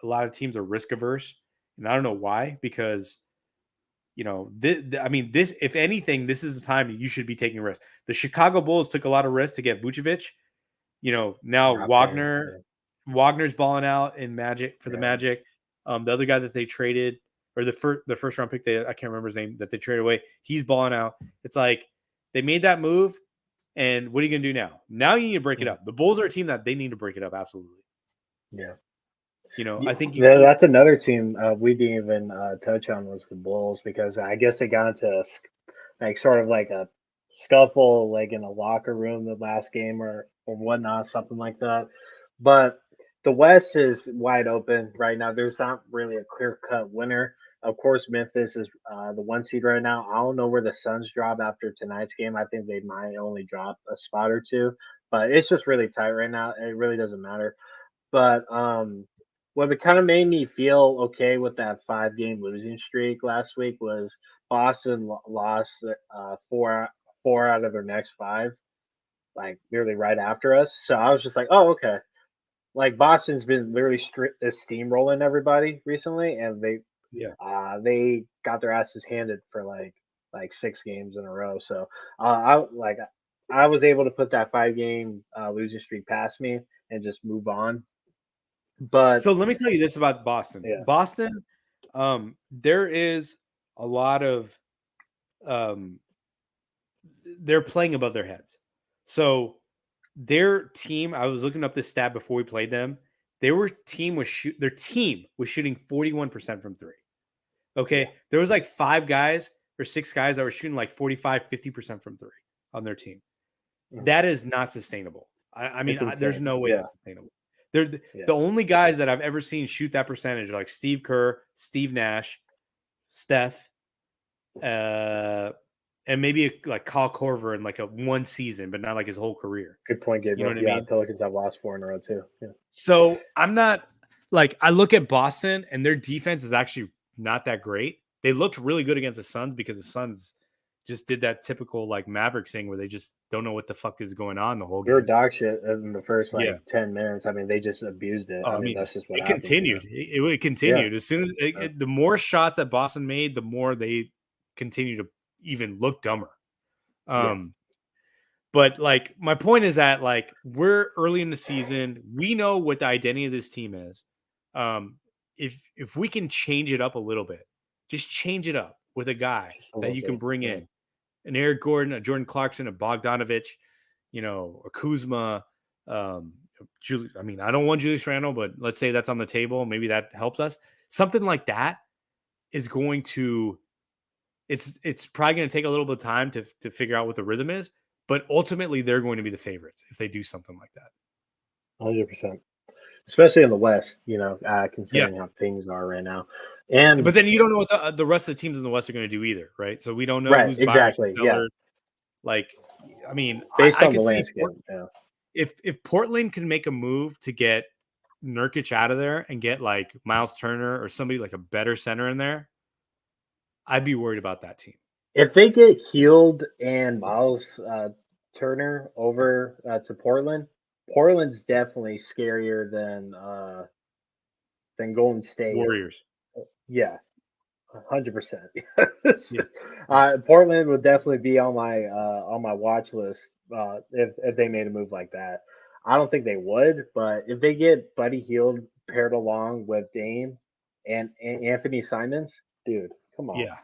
A lot of teams are risk averse, and I don't know why. Because I mean, this, if anything, this is the time you should be taking risks. The Chicago Bulls took a lot of risks to get Vucevic. Now Not playing. Yeah. Wagner's balling out in Magic for the Yeah. Magic. The other guy that they traded, or the first round pick, I can't remember his name, that they traded away, he's balling out. It's like they made that move, and what are you gonna do now? Now you need to break it Mhm. up. The Bulls are a team that they need to break it up. Absolutely. Yeah. I Yeah, think you keep. that's another team we didn't even touch on was the Bulls because I guess they got into like sort of like a scuffle like in a locker room the last game or whatnot, something like that. But the West is wide open right now. There's not really a clear cut winner. Of course, Memphis is the 1 seed right now. I don't know where the Suns drop after tonight's game. I think they might only drop a spot or two, but it's just really tight right now. It really doesn't matter. But what it kind of made me feel okay with that 5 game losing streak last week was Boston lost four out of their next five, like nearly right after us. So I was just like, oh, okay. Like Boston's been literally steamrolling everybody recently, and Yeah. they got their asses handed for like 6 games in a row. So I was able to put that 5 game losing streak past me and just move on. But So let me tell you this about Boston. yeah. Boston, there is a lot of um, they're playing above their heads. So their team, I was looking up this stat before we played them. Their team was shooting 41% from three. Yeah. Okay. There was like 5 guys or 6 guys that were shooting like 45-50% from three on their team. Mhm. That is not sustainable. I mean, It's there's insane. no way Yeah. that's sustainable. They're Yeah. the only guys that I've ever seen shoot that percentage are like Steve Kerr, Steve Nash, Steph, uh, and maybe like Kyle Korver in like a one season, but not like his whole career. Good point, You know Gabriel. what I Yeah, mean? Pelicans have lost 4 in a row too. Yeah. So I'm not like I look at Boston and their defense is actually not that great. They looked really good against the Suns because the Suns just did that typical like Mavericks thing where they just don't know what the fuck is going on the whole We were game. dog shit in the first Yeah. 10 minutes. I mean, they just abused it. Oh, I I mean, mean, that's just what it happens. continued. It Yeah. continued as soon as the more shots that Boston made, the more they continue to even look dumber. Yeah. Um, but like my point is that like we're early in the season, we know what the identity of this team is. Um, if we can change it up a little bit, just change it up with a guy Just a that little you can bit. bring Yeah. in, an Eric Gordon, a Jordan Clarkson, a Bogdanovich, a Kuzma. I mean, I don't want Julius Randle, but let's say that's on the table. Maybe that helps us. Something like that is going to. It's probably going to take a little bit of time to figure out what the rhythm is, but ultimately they're going to be the favorites if they do something like that. 100%. Especially in the West, Yeah, considering how things are right now. but And then you don't know what the rest of the teams in the West are going to do either, right? So we don't know right, who's buyers, who's exactly. Yeah. sellers. Like, I mean, Based I on the could see landscape. Yeah. if Portland can make a move to get Nurkic out of there and get like Miles Turner or somebody like a better center in there, I'd be worried about that team. If they get Healed and Miles Turner over to Portland, Portland's definitely scarier than Golden State. Warriors. Yeah, 100%. Yeah. Portland would definitely be on my watch list if they made a move like that. I don't think they would, but if they get Buddy Healed paired along with Dame and Anthony Simons, dude, come on, Yeah.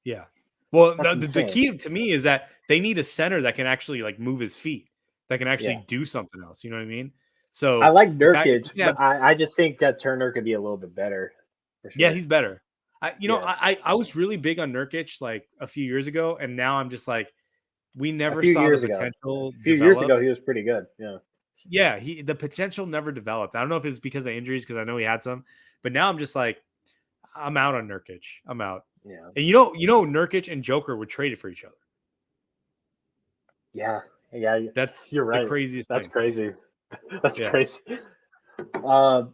Yeah. Well, that's the insane. key to me is that they need a center that can actually like move his feet, that can actually Yeah, do something else. You know what I mean? I So like the fact if Nurkic, we can have, but I just think that Turner could be a little bit better for yeah, sure. he's better. Yeah, I was really big on Nurkic like a few years ago, and now I'm just like, we a never few saw the years ago, a potential few years develop. ago, he was pretty good. Yeah, Yeah, the potential never developed. I don't know if it's because of injuries, because I know he had some, but now I'm just like, I'm out on Nurkic. I'm out. yeah, And Nurkic and Joker were traded for each other. yeah, yeah. That's You're the right. craziest That's thing. crazy. That's Yeah. crazy.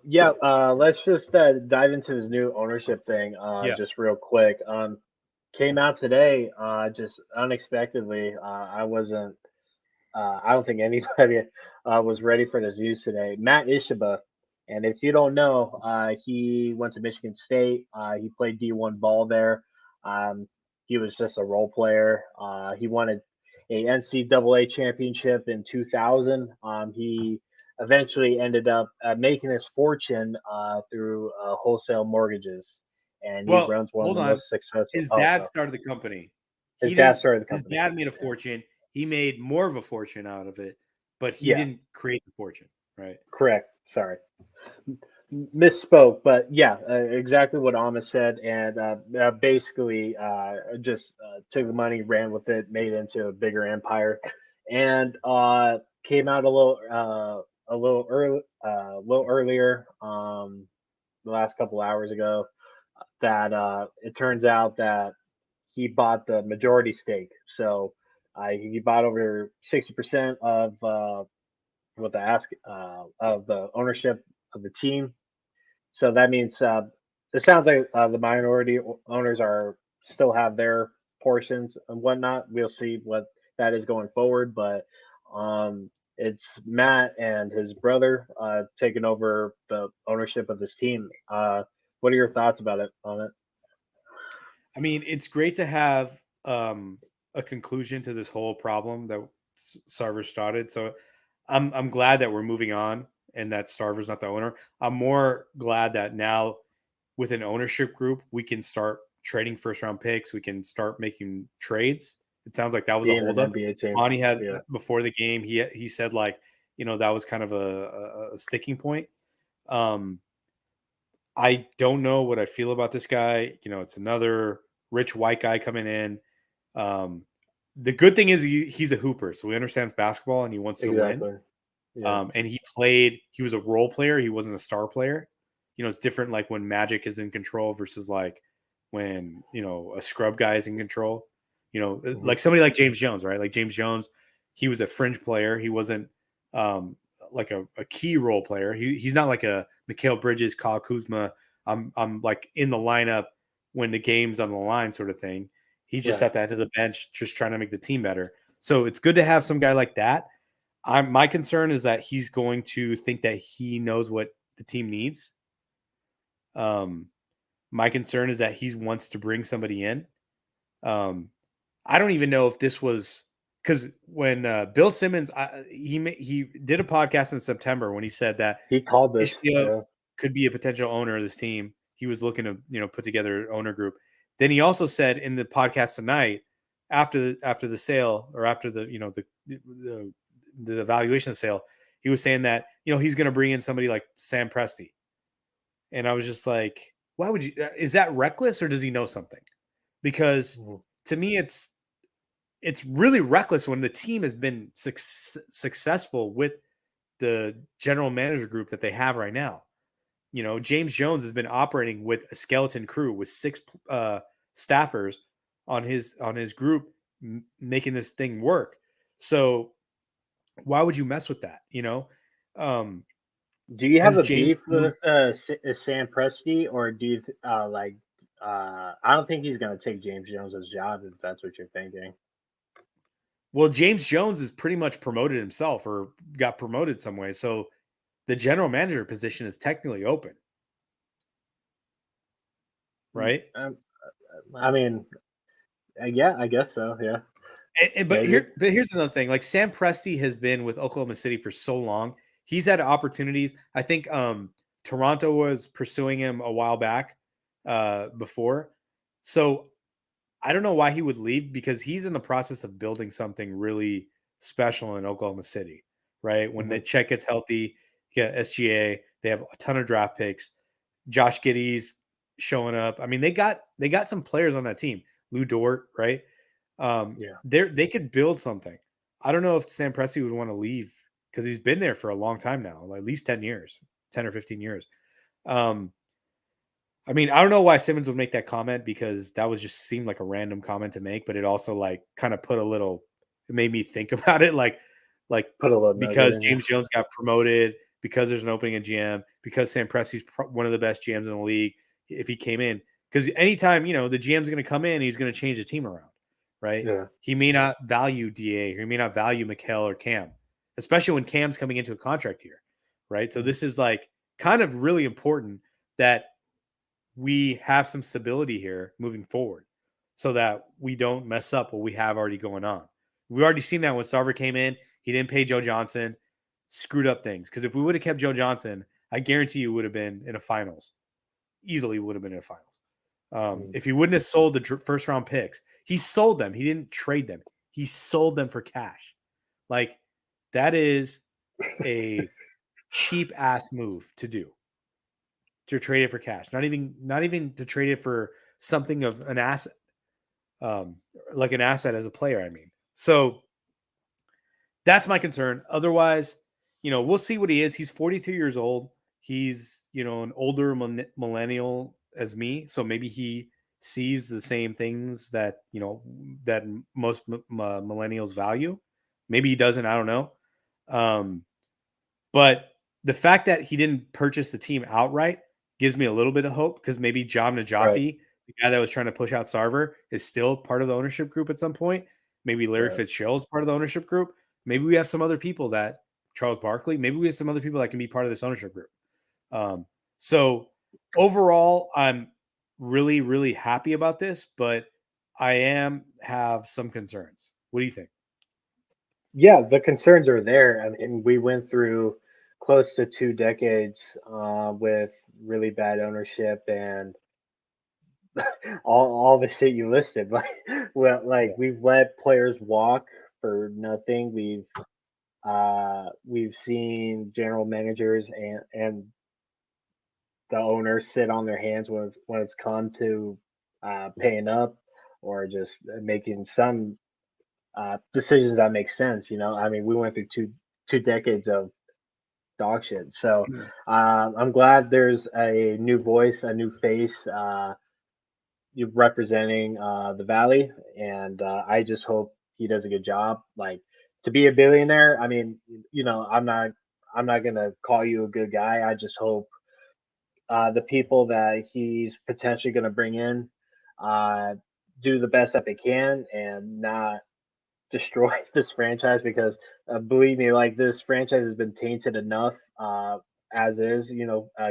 Yeah. Let's just dive into this new ownership thing. Yeah. Just real quick. Came out today. Just unexpectedly. I wasn't. I don't think anybody was ready for this news today. Matt Ishaba, and if you don't know, he went to Michigan State. He played D1 ball there. Um, he was just a role player. He won a NCAA championship in 2000. He eventually ended up making his fortune through wholesale mortgages, and he Well, runs one of hold the on. most successful. His Oh, dad go. started the company. His He dad didn't started the His company. dad made a Yeah. fortune. He made more of a fortune out of it, but he Yeah. didn't create the fortune, right? Correct. Sorry. Misspoke, but yeah, exactly what Amos said, and basically just took the money, ran with it, made it into a bigger empire, and came out a little earlier, the last couple hours ago, that it turns out that he bought the majority stake, so he bought over 60% of what the ask of the ownership of the team, so that means it sounds like the minority owners are still have their portions and whatnot. We'll see what that is going forward, but it's Matt and his brother taking over the ownership of this team. What are your thoughts about it on it? I mean, it's great to have a conclusion to this whole problem that Sarver started. So I'm glad that we're moving on and that Sarver's not the owner. I'm more glad that now with an ownership group, we can start trading first round picks. We can start making trades. It sounds like that was a Being an holdup. NBA team, Bonnie had yeah, before the game. He said like that was kind of a sticking point. Um, I don't know what I feel about this guy. It's another rich white guy coming in. Um, the good thing is he's a hooper, so he understands basketball and he wants to win. exactly, yeah, And he was a role player. He wasn't a star player. It's different like when Magic is in control versus like when, a scrub guy is in control. hmm Like somebody like James Jones, right? Like James Jones, he was a fringe player. He wasn't like a key role player. He's not like a Mikal Bridges, Kyle Kuzma. I'm like in the lineup when the game's on the line sort of thing. He's just right, at the end of the bench, just trying to make the team better. So it's good to have some guy like that. My concern is that he's going to think that he knows what the team needs. Um, my concern is that he wants to bring somebody in. Um, I don't even know if this was because when Bill Simmons he did a podcast in September when he said that he called this, Ishbia yeah, could be a potential owner of this team. He was looking to put together an owner group. Then he also said in the podcast tonight, after the sale, or after the the evaluation of the sale, he was saying that he's going to bring in somebody like Sam Presti, and I was just like, why would you? Is that reckless, or does he know something? Because Mhm. to me, it's really reckless when the team has been successful with the general manager group that they have right now. James Jones has been operating with a skeleton crew with 6 staffers on his group, making this thing work. So why would you mess with that? Um, Do you have has a James beef Jones, with Sam Presti, or do you like? I don't think he's gonna take James Jones's job if that's what you're thinking. well, James Jones has pretty much promoted himself or got promoted some way. So the general manager position is technically open, right? Um, I mean, yeah, I guess so. Yeah, But maybe. here's another thing. Like Sam Presti has been with Oklahoma City for so long. He's had opportunities. I think Toronto was pursuing him a while back before. So I don't know why he would leave, because he's in the process of building something really special in Oklahoma City, right? When the Hmm. check gets healthy, you got SGA, they have a ton of draft picks. Josh Giddey's showing up. I mean, they got some players on that team. Lou Dort, right? Yeah. They could build something. I don't know if Sam Presti would want to leave, because he's been there for a long time now, like at least 10 years, 10 or 15 years. Um, I mean, I don't know why Simmons would make that comment, because that was just seemed like a random comment to make, but it also like kind of put a little, it made me think about it, like Put a little nugget because in you. James Jones got promoted, because there's an opening at GM, because Sam Presti's one of the best GMs in the league. If he came in, because anytime the GM's going to come in, he's going to change the team around, right? Yeah. He may not value DA, or he may not value Mikal or Cam, especially when Cam's coming into a contract year, right? So Mhm. this is like kind of really important that we have some stability here moving forward, so that we don't mess up what we have already going on. We already seen that when Sarver came in, he didn't pay Joe Johnson, screwed up things. Because if we would have kept Joe Johnson, I guarantee you would have been in a finals. Easily would have been in a finals. Mhm. If he wouldn't have sold the first round picks, he sold them. He didn't trade them. He sold them for cash. Like, that is a cheap ass move to do, to trade it for cash. Not even to trade it for something of an asset, um, like an asset as a player. I mean, so that's my concern. Otherwise, we'll see what he is. He's 42 years old. He's an older millennial as me, so maybe he sees the same things that that most millennials value. Maybe he doesn't. I don't know. Um, but the fact that he didn't purchase the team outright gives me a little bit of hope, because maybe John Right. Najafi, the guy that was trying to push out Sarver, is still part of the ownership group at some point. Maybe Larry Right. Fitzgerald's part of the ownership group. Maybe we have some other people that Charles Barkley. Maybe we have some other people that can be part of this ownership group. So overall, I'm really, really happy about this, but I have some concerns. What do you think? Yeah, the concerns are there. I mean, we went through close to 2 decades with really bad ownership and all the shit you listed. Like Yeah. we've let players walk for nothing. We've seen general managers and the owners sit on their hands when it's come to paying up or just making some decisions that make sense. I mean, we went through two decades of dog shit. So I'm glad there's a new voice, a new face, you representing the valley, and I just hope he does a good job. Like, to be a billionaire, I mean, I'm not gonna call you a good guy. I just hope the people that he's potentially gonna bring in uh, do the best that they can and not destroy this franchise, because believe me, like, this franchise has been tainted enough as is,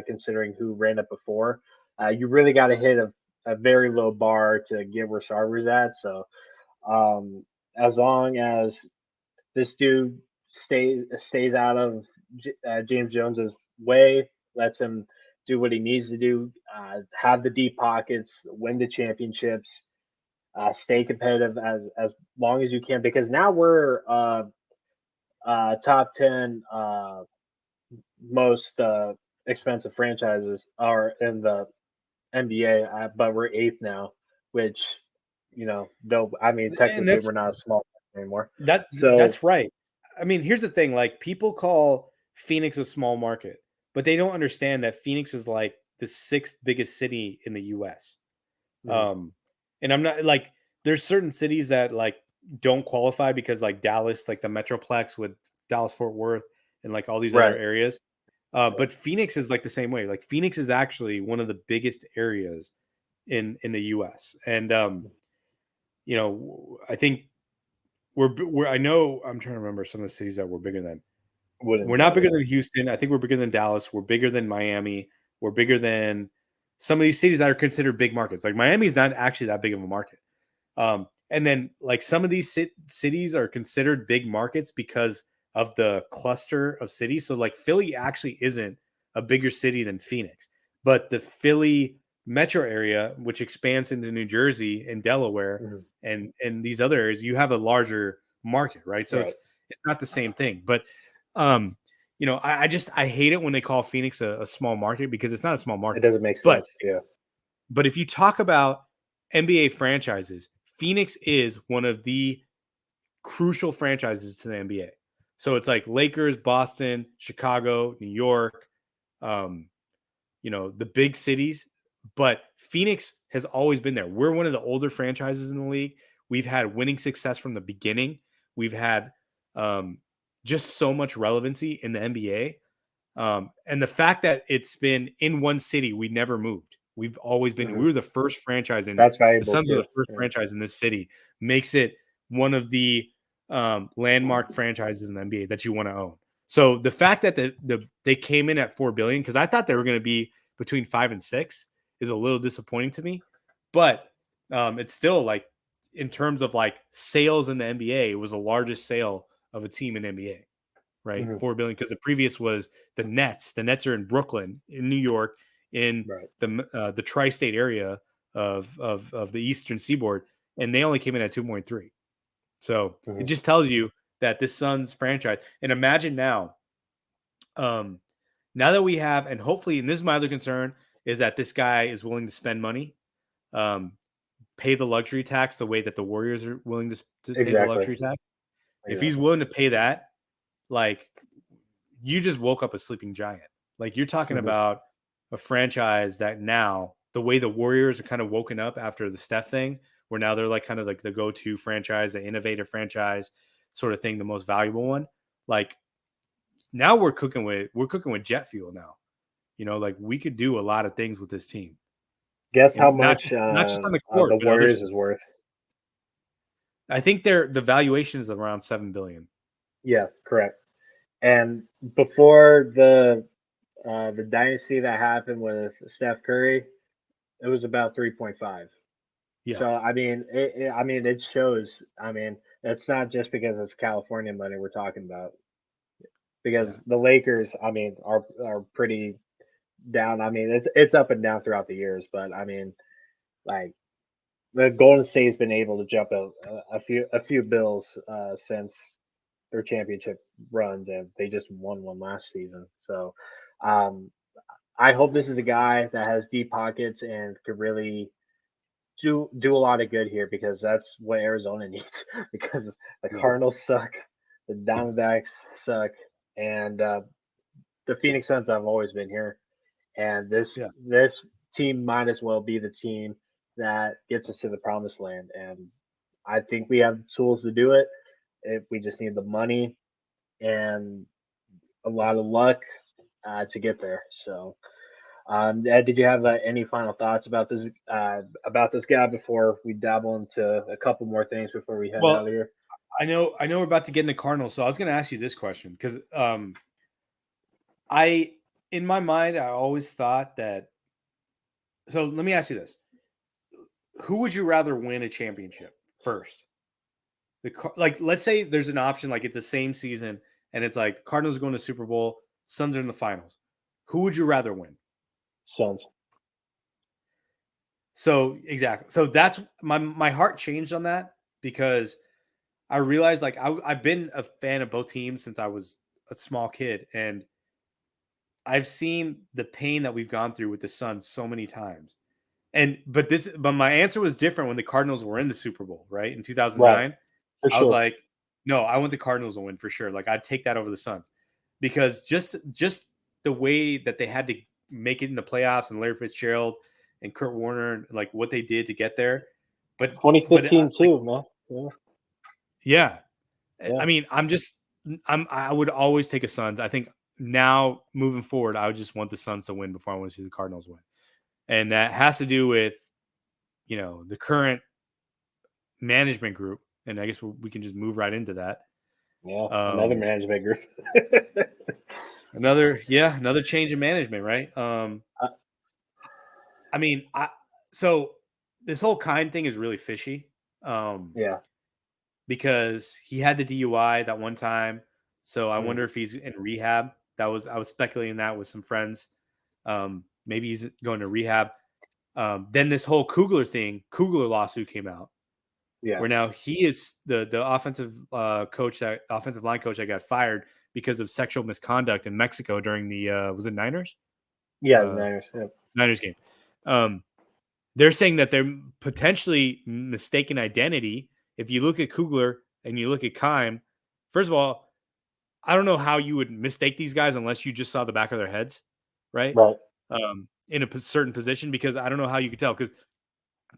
considering who ran it before. You really got to hit a very low bar to get where Sarver's at. So um, as long as this dude stays out of James Jones's way, lets him do what he needs to do, have the deep pockets, win the championships, stay competitive as long as you can. Because now we're top 10 most expensive franchises are in the NBA, but we're eighth now, which no, I mean And technically we're not a small anymore. So that's right. I mean, here's the thing: like people call Phoenix a small market, but they don't understand that Phoenix is like the sixth biggest city in the U.S. mm, Um, and I'm not like there's certain cities that like don't qualify because like Dallas, like the Metroplex with Dallas Fort Worth and like all these other right, areas. right. But Phoenix is like the same way. Like Phoenix is actually one of the biggest areas in the U.S. And I think we're I know I'm trying to remember some of the cities that we're bigger than. Wouldn't We're not doubt bigger it. than Houston. I think we're bigger than Dallas. We're bigger than Miami. We're bigger than some of these cities that are considered big markets. Like Miami is not actually that big of a market. And then like some of these cities are considered big markets because of the cluster of cities. So like Philly actually isn't a bigger city than Phoenix, but the Philly metro area, which expands into New Jersey and Delaware Mhm. and these other areas, you have a larger market, right? So Right. it's not the same thing. But um, I hate it when they call Phoenix a small market because it's not a small It market. doesn't make But sense. Yeah. if you talk about NBA franchises, Phoenix is one of the crucial franchises to the NBA. So it's like Lakers, Boston, Chicago, New York, um, the big cities. But Phoenix has always been there. We're one of the older franchises in the league. We've had winning success from the beginning. We've had um, just so much relevancy in the NBA. And the fact that it's been in one city, we never moved. We've always been, Hmm. we were the first franchise in That's the valuable Suns are too. the first Yeah. franchise in this city, makes it one of the landmark franchises in the NBA that you want to own. So the fact that they came in at 4 billion, because I thought they were going to be between 5 and 6, is a little disappointing to me. But it's still like in terms of like sales in the NBA, it was the largest sale of a team in NBA, right? Hmm. 4 billion because the previous was the Nets. The Nets are in Brooklyn, in New York, in Right. the tri-state area of the Eastern Seaboard, and they only came in at 2.3. So it Hmm. just tells you that this Suns franchise. And imagine um, now that we have, and hopefully, and this is my other concern, is that this guy is willing to spend money, um, pay the luxury tax the way that the Warriors are willing to pay the Exactly. luxury tax. If he's Exactly. willing to pay that, like you just woke up a sleeping giant. Like you're talking Hmm. about a franchise that now the way the Warriors are kind of woken up after the Steph thing, where now they're like kind of like the go-to franchise, the innovative franchise sort of thing, the most valuable one. Like now we're cooking with jet fuel now. Like we could do a lot of things with this team, Guess how and not much not just on the court, the but other Warriors stuff. is worth? I think the valuation is around 7 billion. Yeah, correct. And before the dynasty that happened with Steph Curry, it was about 3.5. Yeah, So I mean, it shows. I mean, it's not just because it's California money we're talking about. yeah, Because the Lakers, I mean, are pretty down. I mean, it's up and down throughout the years, but I mean, like the Golden State's been able to jump a few bills since their championship runs, and they just won one last season. So, um, I hope this is a guy that has deep pockets and could really do a lot of good here because that's what Arizona needs. Because the yeah, Cardinals suck, the Diamondbacks suck, and the Phoenix Suns have always been here. And yeah. this team might as well be the team that gets us to the promised land. And I think we have the tools to do it. If we just need the money and a lot of luck to get there. So, did you have any final thoughts about this guy before we dabble into a couple more things before we head out Well, of here? I know we're about to get into Cardinals, so I was going to ask you this question because I in my mind I always thought that. So let me ask you this: who would you rather win a championship first? Like let's say there's an option like it's the same season and it's like Cardinals going to Super Bowl, Suns are in the finals. Who would you rather win? Suns. So exactly. So that's my heart changed on that because I realized like I've been a fan of both teams since I was a small kid, and I've seen the pain that we've gone through with the Suns so many times. But my answer was different when the Cardinals were in the Super Bowl, right? In Right. 2009. For I was sure. like, no, I want the Cardinals to win for sure. Like I'd take that over the Suns because just the way that they had to make it in the playoffs and Larry Fitzgerald and Kurt Warner, like what they did to get there. But 2015 like, too, man. Yeah. yeah, Yeah. I mean, I would always take a Suns. I think now moving forward, I would just want the Suns to win before I want to see the Cardinals win, and that has to do with the current management group, and I guess we can just move right into that. Yeah. Another Um, management group. another change in management, right? Uh, I mean, so this whole Kind thing is really fishy, yeah. because he had the DUI that one time, so I Mm, wonder if he's in rehab. I was speculating that with some friends. Maybe he's going to rehab. Then this whole Kugler lawsuit came out, yeah. where now he is the offensive offensive line coach that got fired because of sexual misconduct in Mexico during the was it Niners Yeah. The uh, Niners. Yeah. Niners game. Um, they're saying that they're potentially mistaken identity. If you look at Kugler and you look at Kime, first of all, I don't know how you would mistake these guys unless you just saw the back of their heads, right? Right. In a certain position, because I don't know how you could tell, because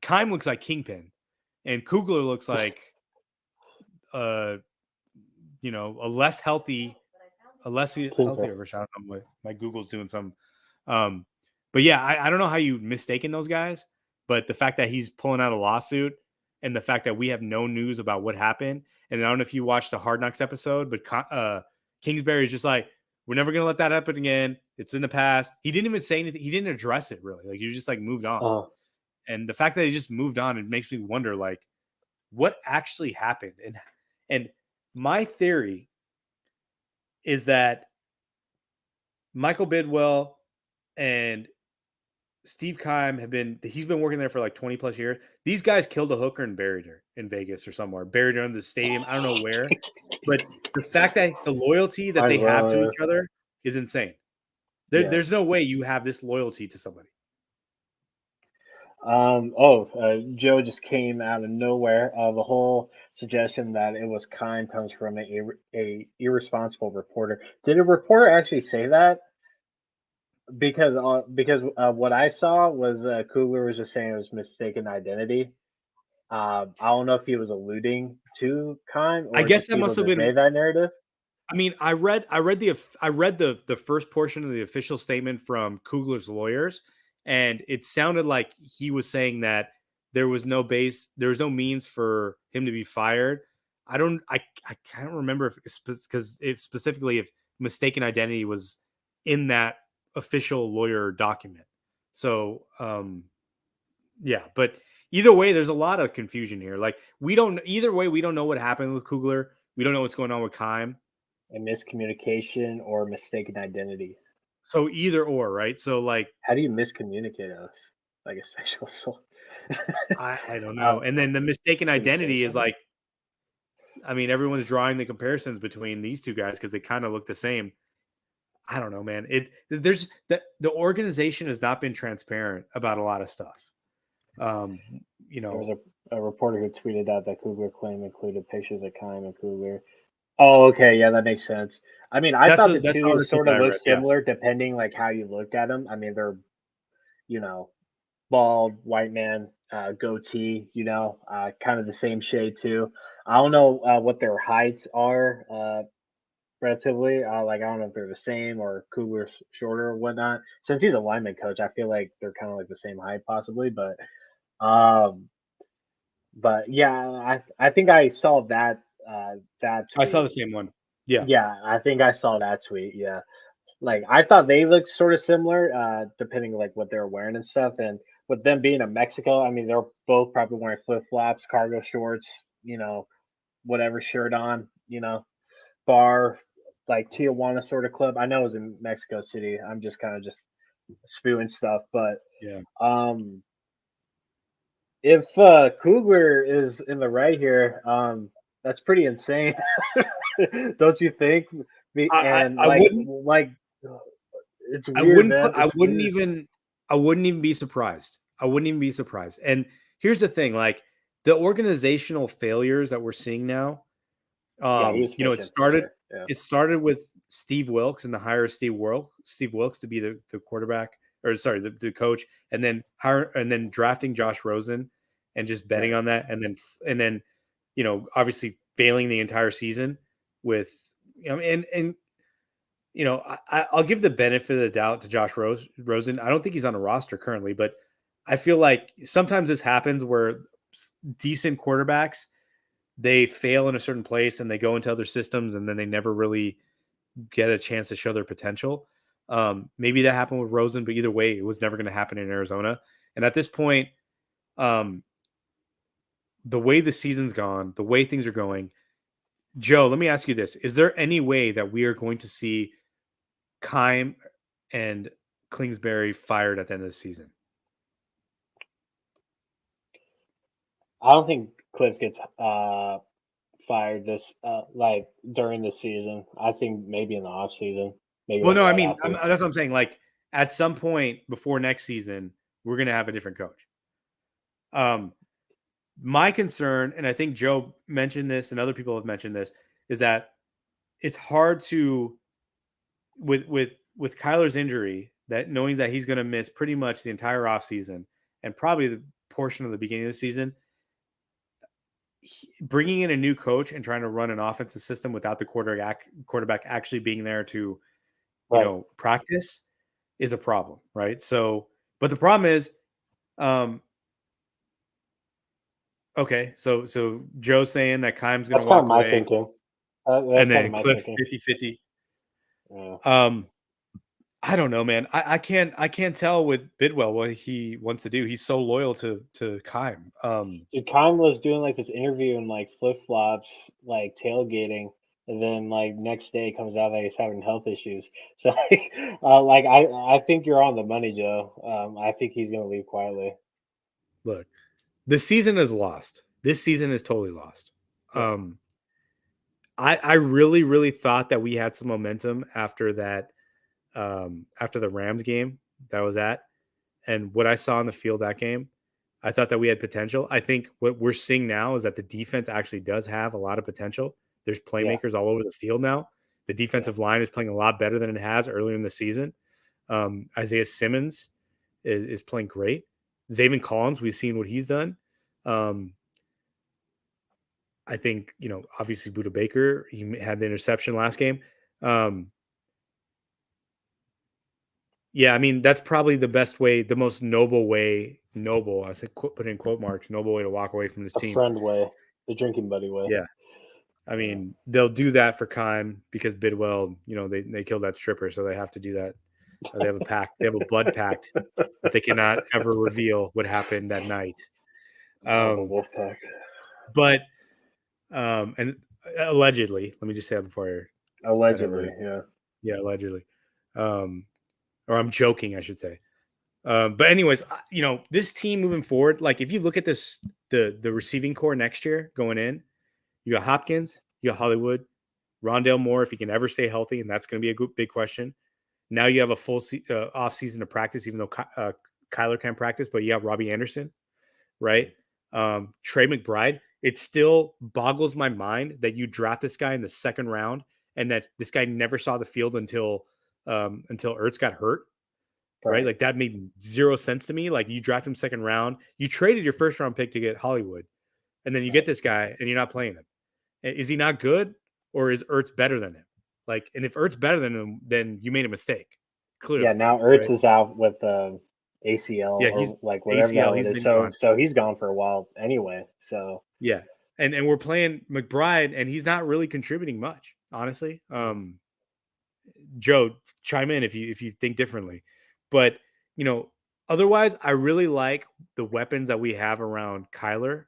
Kime looks like Kingpin and Kugler looks like uh a less healthy, a less Kingpin. healthier version. I don't know, my Google's doing some. Um, but yeah, I don't know how you mistaken those guys, but the fact that he's pulling out a lawsuit and the fact that we have no news about what happened, and I don't know if you watched the Hard Knocks episode, but Kingsbury is just like, we're never gonna let that happen again. It's in the past. He didn't even say anything. He didn't address it really. Like he just like moved on. Uh, And the fact that he just moved on, it makes me wonder like what actually happened. And my theory is that Michael Bidwell and Steve Keim he's been working there for like 20 plus years. These guys killed a hooker and buried her in Vegas or somewhere, buried her in the stadium. I don't know where, but the fact that the loyalty that might as they have to well. each other is insane. Yeah. There's no way you have this loyalty to somebody. Joe just came out of nowhere. The whole suggestion that it was kind comes from a irresponsible reporter. Did a reporter actually say that? Because what I saw was Kugler was just saying it was mistaken identity. I don't know if he was alluding to Kime I or guess just that people must have just been. made that narrative. I mean, I read the first portion of the official statement from Kugler's lawyers, and it sounded like he was saying that there was no means for him to be fired. I can't remember if because it specifically if mistaken identity was in that official lawyer document. So yeah, but either way, there's a lot of confusion here. Like either way, we don't know what happened with Kugler. We don't know what's going on with Kime. A miscommunication or mistaken identity. So either or, right? So like How do you miscommunicate us like a sexual assault? I don't know. uh, And then the mistaken did he say identity is something? like, I mean, everyone's drawing the comparisons between these two guys because they kind of look the same. I don't know, man. There's the organization has not been transparent about a lot of stuff. Um, you There was know, a reporter who tweeted out that Kugler claim included pictures of Kime and Kugler. Oh, okay, yeah, that makes sense. I mean, I thought the that's the two article sort that of I look read. Yeah, similar depending like how you looked at them. I mean, they're you know bald, white man, goatee, kind of the same shade too. I don't know what their heights are relatively. Like I don't know if they're the same or Kugler's shorter or whatnot. Since he's a lineman coach, I feel like they're kind of like the same height possibly. Um, but yeah, I think I saw that I saw the tweet. same one. Yeah, Yeah, I think I saw that tweet. Yeah. Like I thought they looked sort of similar, depending like what they're wearing and stuff. And with them being in Mexico, I mean they're both probably wearing flip flops, cargo shorts, whatever shirt on, bar like Tijuana sort of club. I know it was in Mexico City. I'm just kind of just spewing stuff. But Yeah. um, if Kugler is in the right here, that's pretty insane, don't you think? And I wouldn't it's I weird, wouldn't man. put It's weird. I wouldn't even be surprised. I wouldn't even be surprised. And here's the thing, like the organizational failures that we're seeing now, Yeah, he was you know, fishing for sure. Yeah, it started with Steve Wilkes and the hire of Steve Wilkes to be the quarterback, or sorry, the coach, and then drafting Josh Rosen and just betting right. on that, and then you know, obviously failing the entire season with and you know, I'll give the benefit of the doubt to Rosen. I don't think he's on a roster currently, but I feel like sometimes this happens where decent quarterbacks, they fail in a certain place and they go into other systems and then they never really get a chance to show their potential. Maybe that happened with Rosen, but either way, it was never going to happen in Arizona. And at this point, um, the way the season's gone, the way things are going, Joe, let me ask you this: is there any way that we are going to see Kime and Kingsbury fired at the end of the season? I don't think Cliff gets fired this like during the season. I think maybe in the off season, maybe Well, like no, I right mean, after. that's what I'm saying. Like at some point before next season, we're going to have a different coach. Um, my concern, and I think Joe mentioned this, and other people have mentioned this, is that it's hard to with Kyler's injury, that knowing that he's going to miss pretty much the entire offseason and probably the portion of the beginning of the season, bringing in a new coach and trying to run an offensive system without the quarterback actually being there to, you Right. know, practice is a problem, right? So, but the problem is, um, okay, so Joe's saying that Kime's going That's to kind of walk my away, thinking. That's and kind of then my Cliff thinking. 50-50. Yeah. Um, I don't know, man. I can't tell with Bidwell what he wants to do. He's so loyal to Kime. Dude, Kyle was doing like this interview in like flip flops, like tailgating, and then like next day comes out that he's having health issues. So like I think you're on the money, Joe. I think he's gonna leave quietly. Look, the season is lost. This season is totally lost. Yeah, Um, I really thought that we had some momentum after that, after the Rams game that was at, and what I saw on the field that game, I thought that we had potential. I think what we're seeing now is that the defense actually does have a lot of potential. There's yeah, playmakers all over the field now. The yeah. defensive line is playing a lot better than it has earlier in the season. Isaiah Simmons is playing great. Zaven Collins, we've seen what he's done. Um, I think, you know, obviously Buda Baker, he had the interception last game. Um, yeah, I mean, that's probably the best way, the most noble way, noble, I said, put in quote marks, noble way to walk away from this A team. friend way, the drinking buddy way. Yeah. I Yeah. mean, they'll do that for Kime because Bidwell, you know, they killed that stripper, so they have to do that. They have a pact. They have a blood pact that they cannot ever reveal what happened that night. Oh, the Um, wolf pack. but and allegedly, let me just say that before that Allegedly, ever, yeah, yeah, allegedly, um, or I'm joking, I should say. But anyways, you know, this team moving forward, like if you look at this, the receiving core next year going in, you got Hopkins, you got Hollywood, Rondale Moore, if he can ever stay healthy, and that's going to be a big question. Now you have a full off season to practice, even though Kyler can't practice, but you have Robbie Anderson, right? Trey McBride. It still boggles my mind that you draft this guy in the second round and that this guy never saw the field until Ertz got hurt, right? right. Like that made zero sense to me. Like you draft him second round, you traded your first round pick to get Hollywood, and then you get Right. this guy and you're not playing him. Is he not good, or is Ertz better than him? Like, and if Ertz better than him, then you made a mistake, Yeah, clearly, now Ertz right? is out with ACL Yeah, he's or like whatever the ACL. hell it He's is. been So gone. so he's gone for a while anyway. So Yeah, and we're playing McBride, and he's not really contributing much, honestly. Joe, chime in if you think differently, but you know, otherwise, I really like the weapons that we have around Kyler.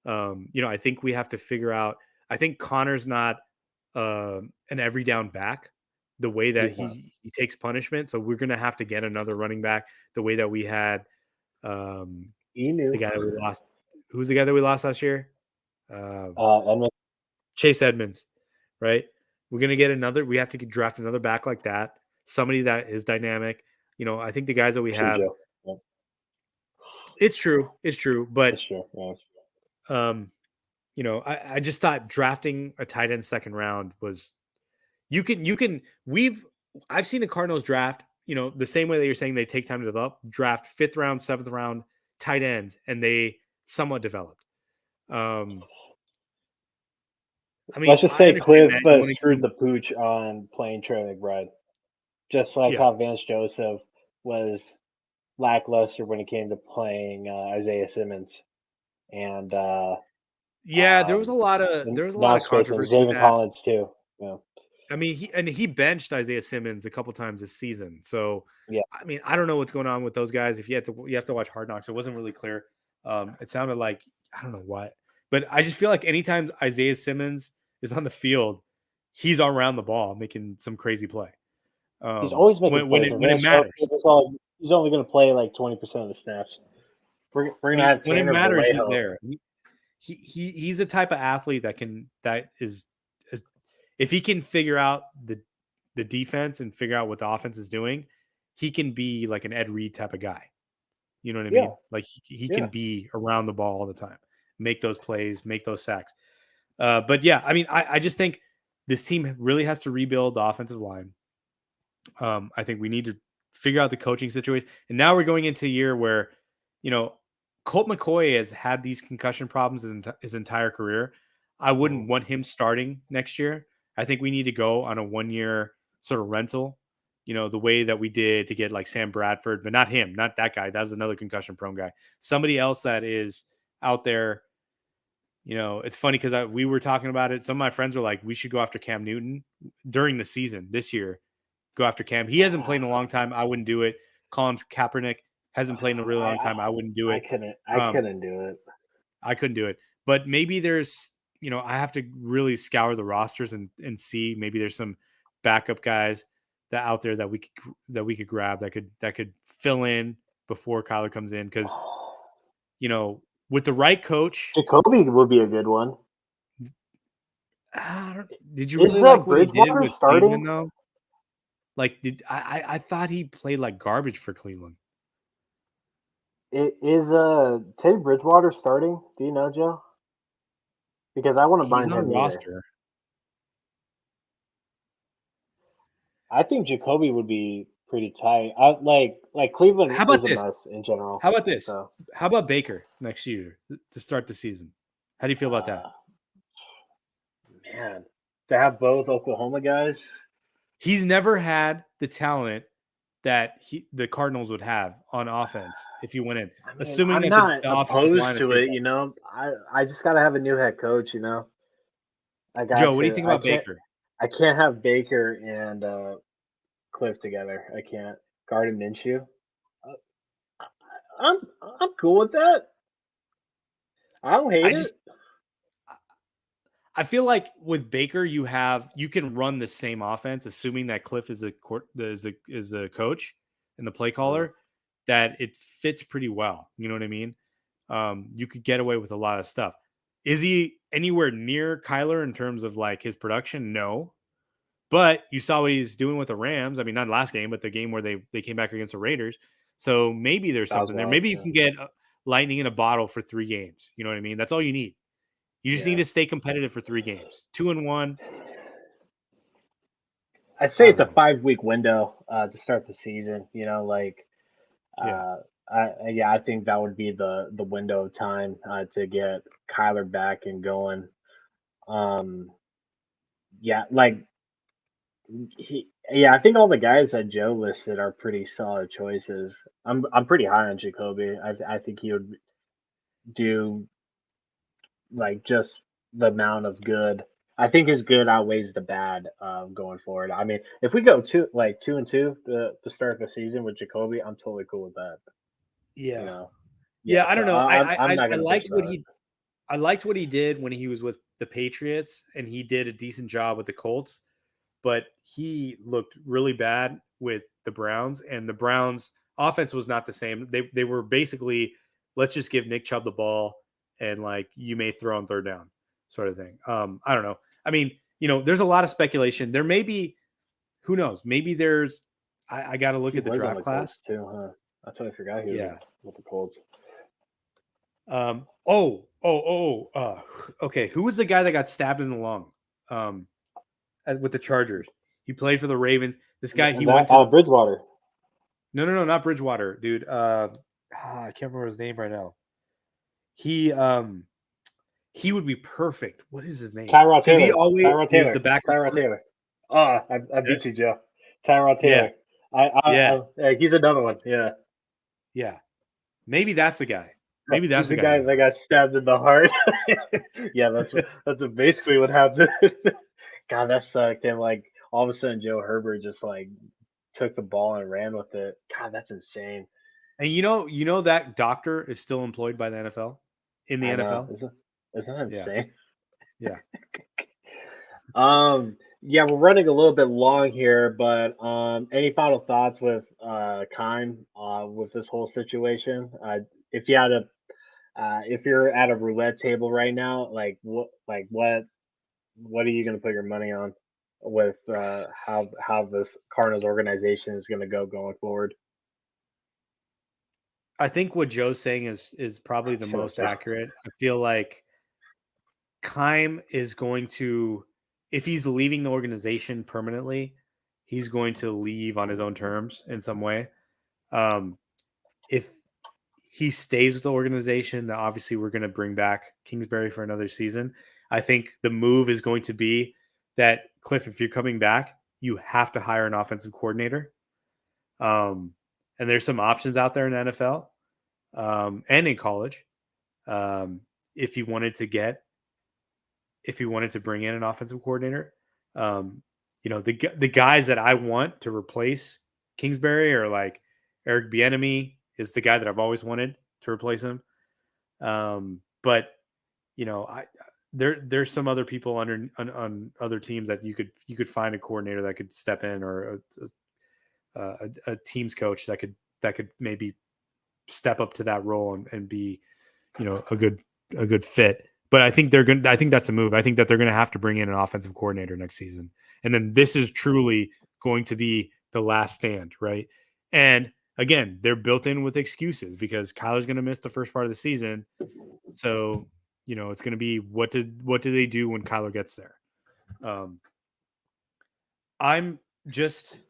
You know, I think we have to figure out. I think Connor's not an every down back. the way that He's not. he takes punishment. So we're gonna have to get another running back the way that we had the Emu. guy that we lost. Who's the guy that we lost last year? And Chase Edmonds, right? We're gonna get another. We have to draft another back like that. Somebody that is dynamic. I think the guys that we true, have. Joe. Yeah, It's true, but that's true. Yeah. um, I just thought drafting a tight end second round was I've seen the Cardinals draft, the same way that you're saying they take time to develop, draft fifth round, seventh round tight ends, and they somewhat developed. I mean, Let's just I say understand Cliff that you want to screwed give the pooch on playing Trey McBride, just like yeah. how Vance Joseph was lackluster when it came to playing Isaiah Simmons and Yeah, there was a lot of Knox Mason, controversy with Zaven that. Collins too. Yeah, I mean, he benched Isaiah Simmons a couple times this season. So, yeah. I mean, I don't know what's going on with those guys. If you have to watch Hard Knocks, it wasn't really clear. It sounded like I don't know what, but I just feel like anytime Isaiah Simmons is on the field, he's around the ball making some crazy play. He's always making When plays. it And when it Vance Joseph matters, he's only going to play like 20% of the snaps. We're when gonna have when it Tanner matters, he's Vallejo. there. He's the type of athlete that is if he can figure out the defense and figure out what the offense is doing, he can be like an Ed Reed type of guy. You know what I Yeah, mean? Like he yeah. can be around the ball all the time, make those plays, make those sacks. But yeah, I mean, I just think this team really has to rebuild the offensive line. I think we need to figure out the coaching situation. And now we're going into a year where, you know, Colt McCoy has had these concussion problems his entire career. I wouldn't Mhm. want him starting next year. I think we need to go on a 1 year sort of rental, the way that we did to get like Sam Bradford, but not him, not that guy. That was another concussion prone guy. Somebody else that is out there. It's funny because we were talking about it. Some of my friends were like, we should go after Cam Newton during the season this year. Go after Cam. He hasn't played in a long time. I wouldn't do it. Colin Kaepernick hasn't played in a really I, long I time. I wouldn't do I it. couldn't Um, do it. I couldn't do it. But maybe there's, I have to really scour the rosters and see. Maybe there's some backup guys that out there that we could grab that could fill in before Kyler comes in. Because with the right coach, Jacoby would be a good one. did you Is really like what he did Bridgewater with starting? Cleveland though? Like, I thought he played like garbage for Cleveland. Is Teddy Bridgewater starting? Do you know, Joe? Because I wouldn't He's mind on a him either. roster. I think Jacoby would be pretty tight. I like Cleveland How about is a this? mess in general. How about this? So How about Baker next year to start the season? How do you feel about that? uh, man, to have both Oklahoma guys. He's never had the talent that the Cardinals would have on offense if he went in, I mean, assuming I'm that not the offensive line opposed is to stayed it. healthy. I just gotta have a new head coach. I got Joe, what do you to. think about Baker? I can't have Baker and Cliff together. I can't. Garden Minshew. Uh, I'm I'm cool with that. I don't hate I it. just I feel like with Baker, you can run the same offense, assuming that Cliff is the coach and the play Mm. caller, that it fits pretty well. You know what I mean? You could get away with a lot of stuff. Is he anywhere near Kyler in terms of like his production? No. But you saw what he's doing with the Rams. I mean, not last game, but the game where they came back against the Raiders. So maybe there's That was something there. wild. Maybe you Yeah. can get lightning in a bottle for 3 games. You know what I mean? That's all you need. You just need Yeah. to stay competitive for 3 games. 2-1. I say I it's don't a know. 5 week window to start the season. Yeah. Yeah, I think that would be the window of time to get Kyler back and going. Um, yeah, yeah, I think all the guys that Joe listed are pretty solid choices. I'm pretty high on Jacoby. I think he would do like just the amount of good. I think his good outweighs the bad going forward. I mean, if we go 2-2 to start the season with Jacoby, I'm totally cool with that. You Yeah. know, Yeah, yeah. I So don't know. I'm not I gonna bitch liked what about it. I liked what he did when he was with the Patriots and he did a decent job with the Colts. but he looked really bad with the Browns, and the Browns offense was not the same. They were basically, let's just give Nick Chubb the ball and like you may throw on third down sort of thing. I don't know. I mean, there's a lot of speculation. There may be, who knows? Maybe there's. I got to look He at the was on draft the class. Colts too, huh? I totally forgot he was Yeah. with the Colts. Okay. Who was the guy that got stabbed in the lung? With the Chargers. He played for the Ravens. This guy, he went to Bridgewater. No, not Bridgewater, dude. I can't remember his name right now. He would be perfect. What is his name? Tyrod Because he Taylor. always Tyrod is Taylor. the back. Tyrod Taylor. Oh, I beat you, Joe. Tyrod Yeah, Taylor. yeah, He's another one. Yeah. yeah. Maybe that's the guy. Maybe that's He's the the guy. guy that got stabbed in the heart. Yeah, that's basically what happened. God, that sucked. And like all of a sudden, Joe Herbert just like took the ball and ran with it. God, that's insane. And that doctor is still employed by the NFL in the I know. NFL. Isn't that Yeah, insane? yeah. Yeah, we're running a little bit long here, but any final thoughts with Kime with this whole situation? If you had a if you're at a roulette table right now, what are you going to put your money on with how this Cardinals organization is going to go going forward? I think what Joe's saying is probably the Shut up, most Joe. accurate. I feel like Keim is going to, if he's leaving the organization permanently, he's going to leave on his own terms in some way. If he stays with the organization, then obviously we're going to bring back Kingsbury for another season. I think the move is going to be that, Cliff, if you're coming back, you have to hire an offensive coordinator. And there's some options out there in the NFL and in college. Um, if he wanted to bring in an offensive coordinator, the guys that I want to replace Kingsbury are like Eric Bieniemy is the guy that I've always wanted to replace him. But I there's some other people on other teams that you could find a coordinator that could step in, or a team's coach that could maybe step up to that role and be a good fit. But I think I think that's a move. I think that they're gonna have to bring in an offensive coordinator next season. And then this is truly going to be the last stand, right? And again, they're built in with excuses because Kyler's gonna miss the first part of the season. So, it's gonna be what do they do when Kyler gets there? I'm just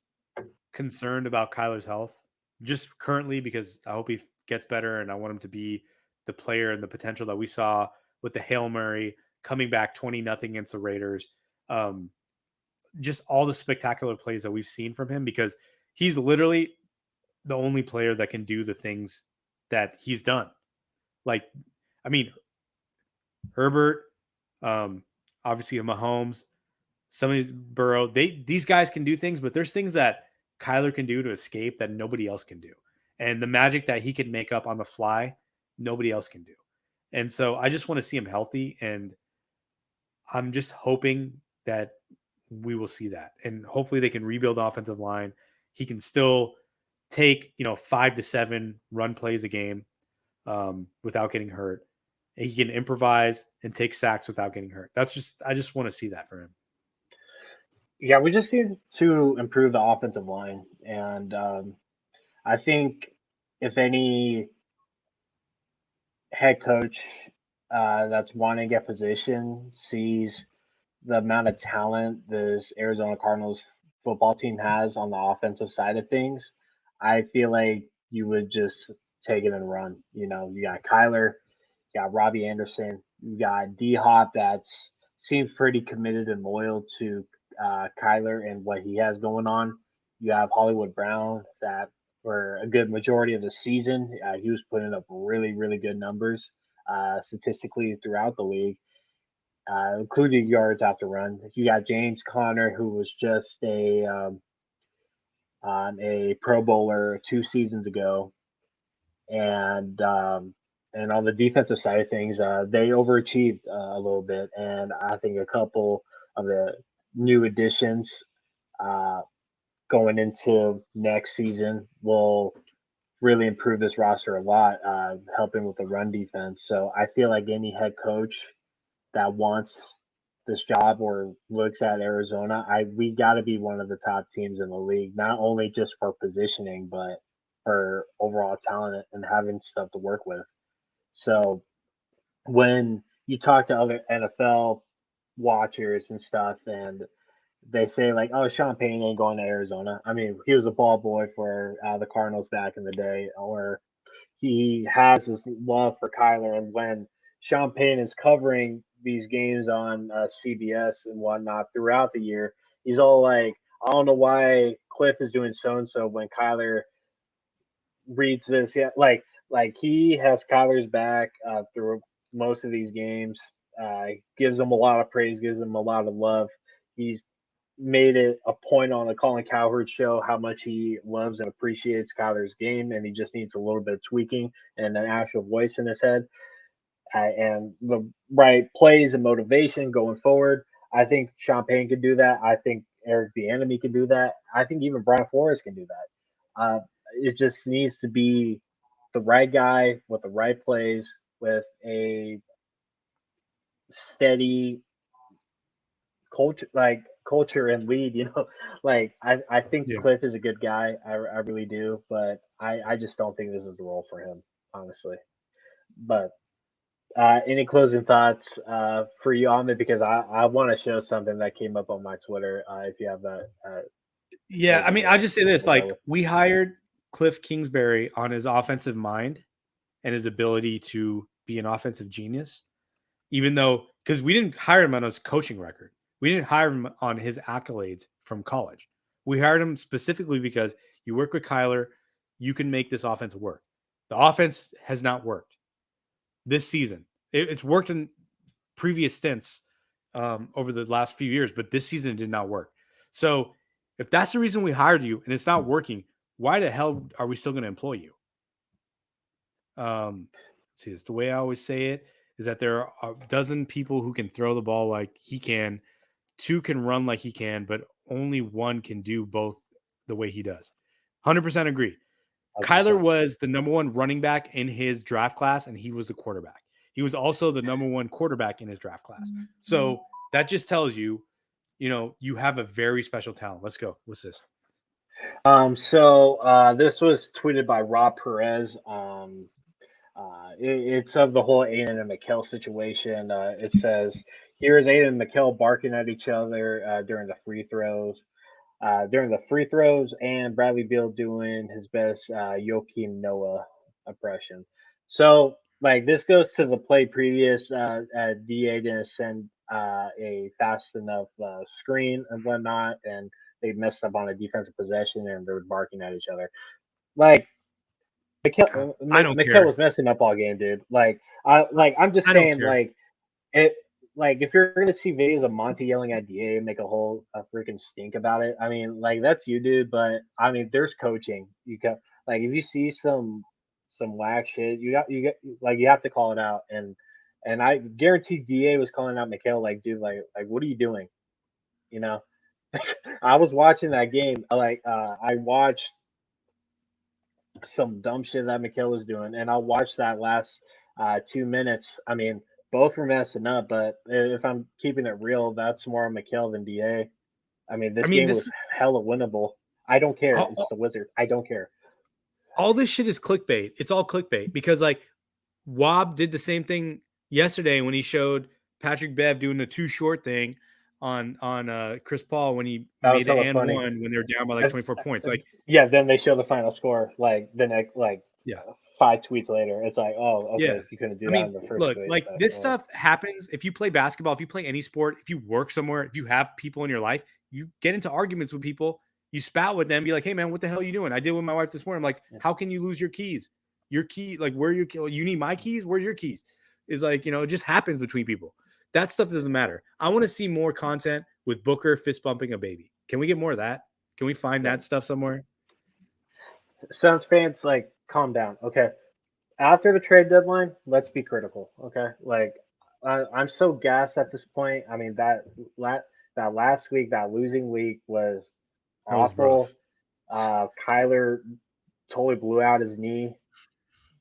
concerned about Kyler's health just currently because I hope he gets better and I want him to be the player and the potential that we saw with the Hail Mary coming back 20-0 against the Raiders. Just all the spectacular plays that we've seen from him because he's literally the only player that can do the things that he's done. Like, I mean, Herbert, obviously Mahomes, some of these Burrow, these guys can do things, but there's things that Kyler can do to escape that nobody else can do. And the magic that he can make up on the fly, nobody else can do. And so I just want to see him healthy. And I'm just hoping that we will see that. And hopefully they can rebuild the offensive line. He can still take, 5 to 7 run plays a game without getting hurt. And he can improvise and take sacks without getting hurt. I just want to see that for him. Yeah, we just need to improve the offensive line, and I think if any head coach that's wanting a position sees the amount of talent this Arizona Cardinals football team has on the offensive side of things, I feel like you would just take it and run. You got Kyler, you got Robbie Anderson, you got D Hop that's seems pretty committed and loyal to Kyler and what he has going on. You have Hollywood Brown that for a good majority of the season, he was putting up really, really good numbers statistically throughout the league, including yards after run. You got James Conner, who was just a Pro Bowler 2 seasons ago, and on the defensive side of things, they overachieved a little bit, and I think a couple of the new additions going into next season will really improve this roster a lot, helping with the run defense. So I feel like any head coach that wants this job or looks at Arizona, we got to be one of the top teams in the league, not only just for positioning, but for overall talent and having stuff to work with. So when you talk to other NFL watchers and stuff, and they say like, "Oh, Sean Payne ain't going to Arizona." I mean, he was a ball boy for the Cardinals back in the day, or he has this love for Kyler. And when Sean Payne is covering these games on CBS and whatnot throughout the year, he's all like, "I don't know why Cliff is doing so and so when Kyler reads this." Yeah, like he has Kyler's back through most of these games. Gives him a lot of praise, gives him a lot of love. He's made it a point on the Colin Cowherd show how much he loves and appreciates Kyler's game, and he just needs a little bit of tweaking and an actual voice in his head, and the right plays and motivation going forward. I think Sean Payne could do that. I think Eric Bieniemy can do that. I think even Brian Flores can do that. It just needs to be the right guy with the right plays, with a steady culture and lead, like I think Yeah. Cliff is a good guy. I really do, but I just don't think this is the role for him, honestly. But any closing thoughts for you on it? Because I want to show something that came up on my Twitter. If you have that Yeah, I open mean, I here, just say this: we'll go like, with. we hired Cliff Kingsbury on his offensive mind and his ability to be an offensive genius, even though because we didn't hire him on his coaching record, we didn't hire him on his accolades from college. We hired him specifically because you work with Kyler, you can make this offense work. The offense has not worked this season. It's worked in previous stints over the last few years, but this season it did not work. So if that's the reason we hired you and it's not working, why the hell are we still going to employ you? See, it's the way I always say it is that there are a dozen people who can throw the ball like he can, two can run like he can, but only one can do both the way he does. 100% agree. Kyler 100%. was the number one running back in his draft class, and he was the quarterback. He was also the number one quarterback in his draft class. So that just tells you, you have a very special talent. Let's go. What's this? So this was tweeted by Rob Perez. It's of the whole Aiden and McKell situation. It says, "Here's Aiden and McKell barking at each other during the free throws. And Bradley Beal doing his best Joakim Noah impression." So, like, this goes to the play previous. DA didn't send a fast enough screen and whatnot, and they messed up on a defensive possession, and they were barking at each other. Like, I don't Mikhail care. was messing up all game, dude. I'm just I don't saying, care. it, if you're gonna see videos of Monty yelling at Da and make a freaking stink about it, I mean, like that's you, dude. But I mean, there's coaching. You got like if you see some whack shit, you have to call it out. And I guarantee Da was calling out Mikhail, like, dude, like what are you doing? You know, I was watching that game. I watched some dumb shit that Mikhail was doing, and I'll watch that last 2 minutes. I mean, both were messing up, but if I'm keeping it real, that's more Mikhail than Da. I mean, I this mean, game was hella winnable. I don't care. It's all, the Wizards. I don't care. all this shit is clickbait. It's all clickbait because like Wob did the same thing yesterday when he showed Patrick Bev doing the too short thing on Chris Paul when he That was made an hella and funny. one when they were down by like And, 24 points. Like, yeah, then they show the final score like the next yeah, 5 tweets later. It's like, oh, yeah. okay, you couldn't do I that mean, in the first look, tweet. like But this stuff happens if you play basketball, if you play any sport, if you work somewhere, if you have people in your life, you get into arguments with people, you spout with them, be like, hey man, what the hell are you doing? I did with my wife this morning. I'm like, how can you lose your keys? Your key, like where you need my keys? Where's your keys? Is like, it just happens between people. That stuff doesn't matter. I want to see more content with Booker fist bumping a baby. Can we get more of that? Can we find yeah, that stuff somewhere? Suns fans, like, calm down, okay? After the trade deadline, let's be critical. Okay, like I'm so gassed at this point. I mean that last week, that losing week was. That was rough. awful. Kyler totally blew out his knee.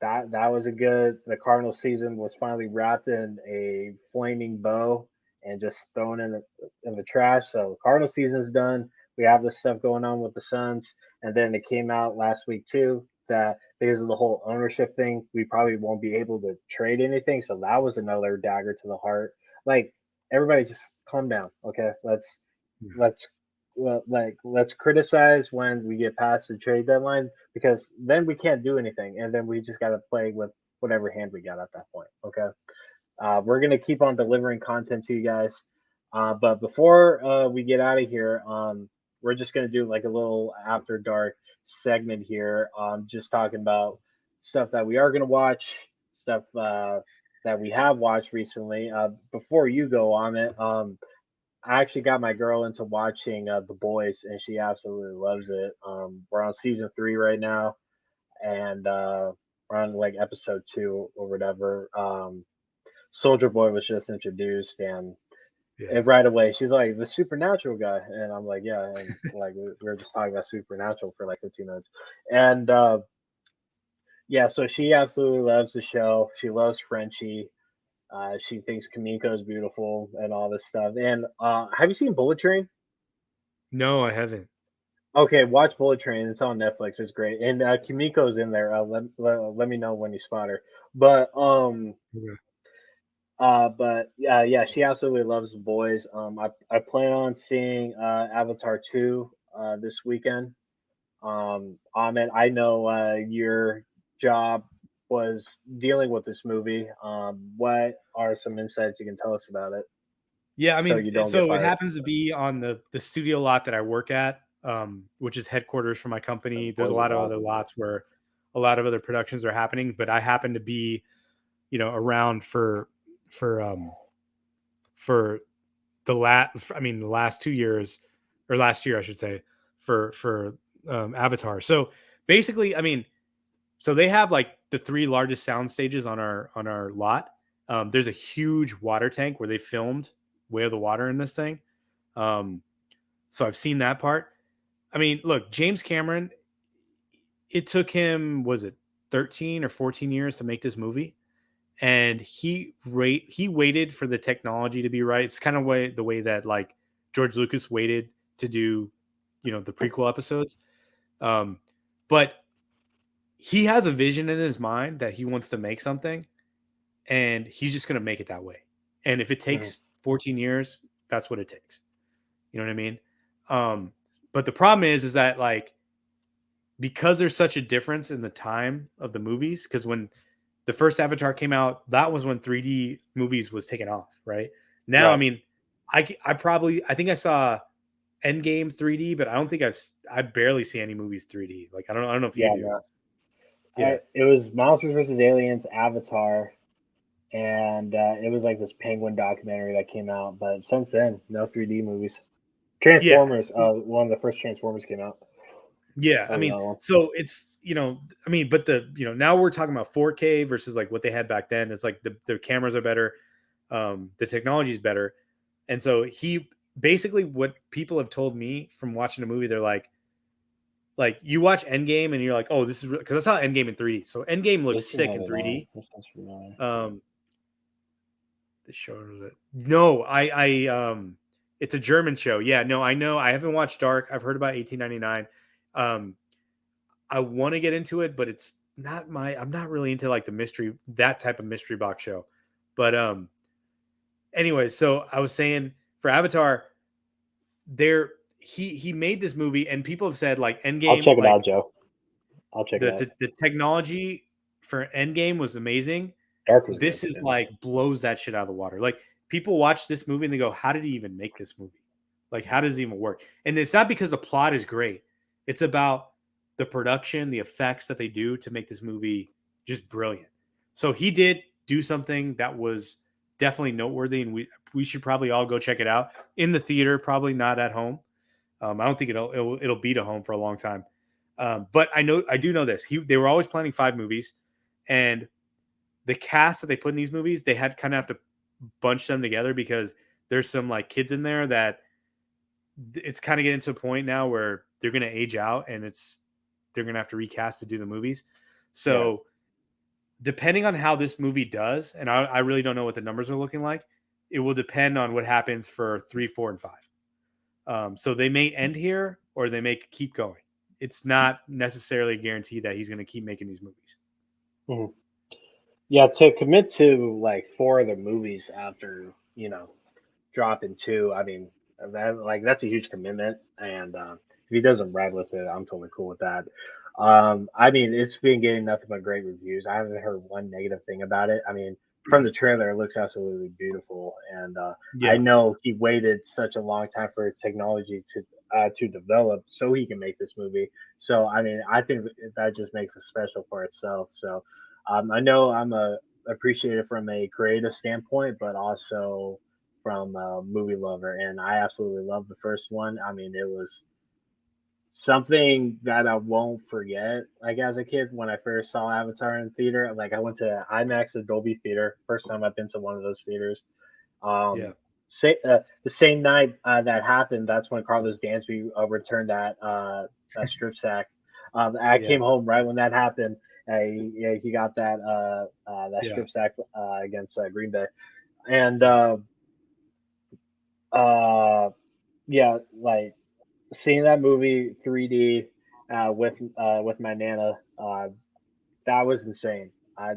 That was a good. The Cardinal season was finally wrapped in a flaming bow and just thrown in the trash. So Cardinal season's done. We have this stuff going on with the Suns, and then it came out last week too that because of the whole ownership thing, we probably won't be able to trade anything. So that was another dagger to the heart. Like everybody, just calm down, okay? Let's let's criticize when we get past the trade deadline because then we can't do anything, and then we just got to play with whatever hand we got at that point. Okay, we're gonna keep on delivering content to you guys, but before we get out of here, we're just gonna do like a little after dark segment here, just talking about stuff that we are gonna watch, stuff that we have watched recently. Before you go on it, I actually got my girl into watching The Boys, and she absolutely loves it. We're on season 3 right now, and we're on like episode 2 or whatever. Soldier Boy was just introduced, and Yeah. right away she's like the supernatural guy, and I'm like, yeah, and like we were just talking about supernatural for like 15 minutes, and yeah, so she absolutely loves the show. She loves Frenchie. She thinks Kamiko is beautiful and all this stuff. And have you seen Bullet Train? No, I haven't. Okay, watch Bullet Train. It's on Netflix. It's great, and Kimiko's in there. Let me know when you spot her. But Okay. yeah, she absolutely loves the boys. I plan on seeing Avatar 2 this weekend. Ahmed, I know your job was dealing with this movie. What are some insights you can tell us about it Yeah, I so mean, you don't get so it fired? happens to be on the studio lot that I work at, which is headquarters for my The company. There's a boys are lot of other awesome. lots where a lot of other productions are happening, but I happen to be, around for for the last 2 years, or last year I should say, for Avatar. So basically, I mean, so they have like the three largest sound stages on our lot. There's a huge water tank where they filmed Way of the Water in this thing. Um, so I've seen that part. I mean, look, James Cameron, it took him, was it 13 or 14 years to make this movie? And he waited for the technology to be right. It's kind of the way that like George Lucas waited to do, the prequel episodes. Um, but he has a vision in his mind that he wants to make something, and he's just going to make it that way. And if it Mhm. takes 14 years, that's what it takes. You know what I mean? Um, but the problem is that like, because there's such a difference in the time of the movies, because when the first Avatar came out, that was when 3D movies was taken off, right? Now, I Right. mean, I think I saw Endgame 3D, but I barely see any movies 3D. Like I don't know if you Yeah, do. no. Yeah. It was Monsters versus Aliens, Avatar, and it was like this penguin documentary that came out. But since then, no 3D movies. Yeah. Transformers, one of the first Transformers came out. Yeah. That I was mean, another one. so it's, I mean, but now we're talking about 4K versus like what they had back then. It's like the cameras are better. The technology is better. And so he basically, what people have told me from watching the movie, they're like you watch Endgame and you're like, oh, this is because I saw Endgame in 3D. So Endgame looks sick in 3D. This sounds familiar. Um, the show was it? No, it's a German show. Yeah, no, I know. I haven't watched Dark. I've heard about 1899. Um, I want to get into it, but it's not my. I'm not really into like that type of mystery box show. But anyway, so I was saying for Avatar, he made this movie, and people have said like I'll Endgame, check it out, like Joe. I'll check it out. the technology for Endgame was amazing. Dark was good This is too. like blows that shit out of the water. Like people watch this movie and they go, "How did he even make this movie? Like, how does it even work?" And it's not because the plot is great. It's about the production, the effects that they do to make this movie just brilliant. So he did do something that was definitely noteworthy, and we should probably all go check it out in the theater, probably not at home. I don't think it'll be to home for a long time. But I do know this. They were always planning 5 movies, and the cast that they put in these movies, they had kind of have to bunch them together because there's some like kids in there that it's kind of getting to a point now where they're going to age out, and they're going to have to recast to do the movies. So depending on how this movie does, and I really don't know what the numbers are looking like, it will depend on what happens for 3, 4, and 5. So they may end here, or they may keep going. It's not necessarily a guarantee that he's going to keep making these movies. Mhm. Yeah, to commit to like 4 other movies after, dropping two, I mean, that's a huge commitment. And if he doesn't ride with it, I'm totally cool with that. I mean, it's been getting nothing but great reviews. I haven't heard one negative thing about it. I mean, from the trailer, it looks absolutely beautiful, and I Yeah. know he waited such a long time for technology to develop so he can make this movie. So, I mean, I think that just makes it special for itself. So, I know I'm a appreciative from a creative standpoint, but also from a movie lover, and I absolutely love the first one. I mean, it was something that I won't forget. Like as a kid, when I first saw Avatar in theater, like I went to IMAX at Dolby Theater. First time I've been to one of those theaters. Yeah. Um, the same night that happened, that's when Carlos Dansby returned that strip sack. I Yeah. came home right when that happened. He got that Yeah. strip sack against Green Bay, and Yeah. uh, yeah, like seeing that movie 3D with my nana, that was insane.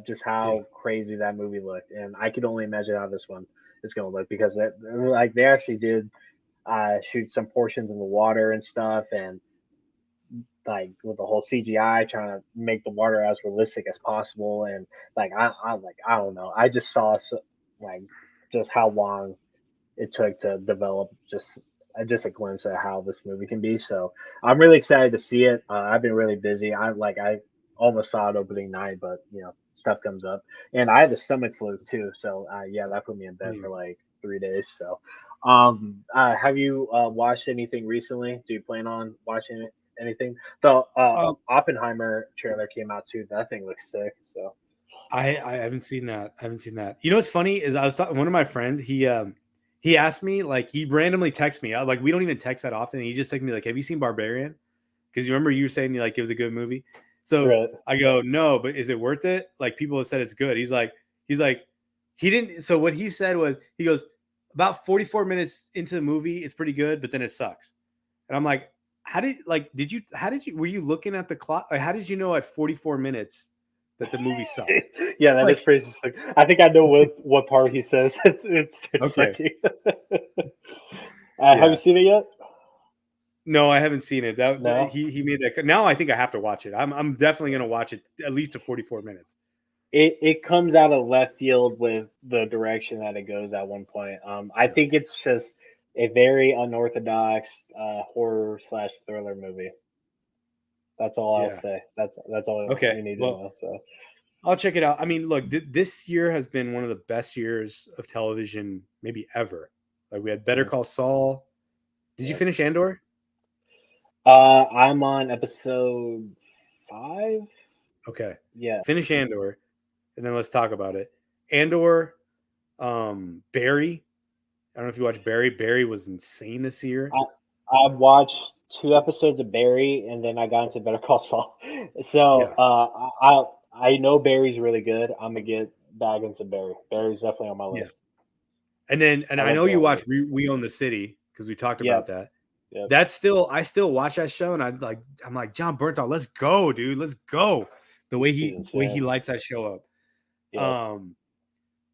Just Yeah. how crazy that movie looked, and I could only imagine how this one is going to look because like they actually did shoot some portions in the water and stuff, and like with the whole CGI trying to make the water as realistic as possible, and like I don't know, I just saw like just how long it took to develop just a glimpse at how this movie can be. So I'm really excited to see it. I've been really busy. I almost saw it opening night, but stuff comes up, and I had the stomach flu too. So yeah, that put me in bed for Yeah. like 3 days. So have you watched anything recently? Do you plan on watching anything? The Um, Oppenheimer trailer came out too. That thing looks sick. So I haven't seen that. I haven't seen that. You know what's funny is I was talking one of my friends. He asked me, like, he randomly texted me. Like, we don't even text that often. He just texted me like, "Have you seen Barbarian?" Because you remember you were saying like it was a good movie. So right. I go, "No, but is it worth it?" Like, people have said it's good. He's like he didn't. So what he said was, he goes, about 44 minutes into the movie, it's pretty good, but then it sucks. And I'm like, how did you, were you looking at the clock? Like, how did you know at 44 minutes that the movie sucked? Yeah, that is Like, pretty interesting. I think I know what part he says. It's okay. funny. Have you Yeah. seen it yet? No, I haven't seen it. That No. he made that. Now I think I have to watch it. I'm definitely gonna watch it at least to 44 minutes. It comes out of left field with the direction that it goes at one point. I Yeah. think it's just a very unorthodox horror slash thriller movie. That's all I'll Yeah. say. That's all Okay. you need to Well, know. So I'll check it out. I mean, look, this year has been one of the best years of television maybe ever. Like, we had Better mhm, Call Saul. Did you yeah. finish Andor? I'm on episode 5. Okay. Yeah. Finish Andor, and then let's talk about it. Andor, Barry. I don't know if you watched Barry. Barry was insane this year. I I watched 2 episodes of Barry, and then I got into Better Call Saul. So Yeah. I know Barry's really good. I'm gonna get back into Barry. Barry's definitely on my Yeah. list. And I I love know the you old. watch We Own the City, because we talked about Yep, that. yep. That's still, I still watch that show, and I'm like, John Bernthal, let's go, dude, let's go. He's The way insane. he lights that show up. Yep.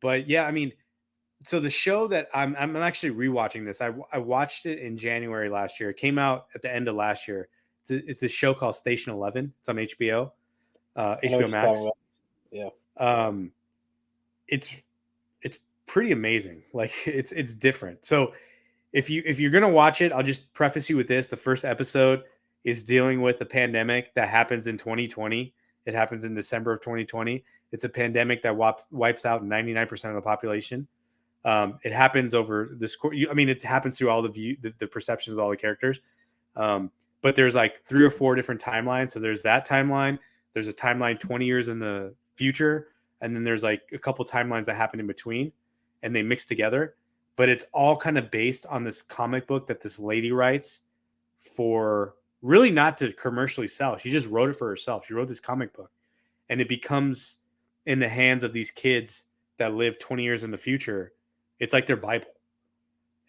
But yeah, I mean, so the show that I'm actually rewatching this. I watched it in January last year. It came out at the end of last year. It's this show called Station 11. It's on HBO, I know HBO what you're talking Max. about. Yeah. Um, it's it's pretty amazing. Like, it's different. So if you're gonna watch it, I'll just preface you with this: the first episode is dealing with a pandemic that happens in 2020. It happens in December of 2020. It's a pandemic that wipes out 99% of the population. It happens over this. I mean, it happens through all the perceptions of all the characters. But there's like 3 or 4 different timelines. So there's that timeline. There's a timeline 20 years in the future, and then there's like a couple timelines that happen in between, and they mix together. But it's all kind of based on this comic book that this lady writes for really not to commercially sell. She just wrote it for herself. She wrote this comic book, and it becomes in the hands of these kids that live 20 years in the future. It's like their Bible.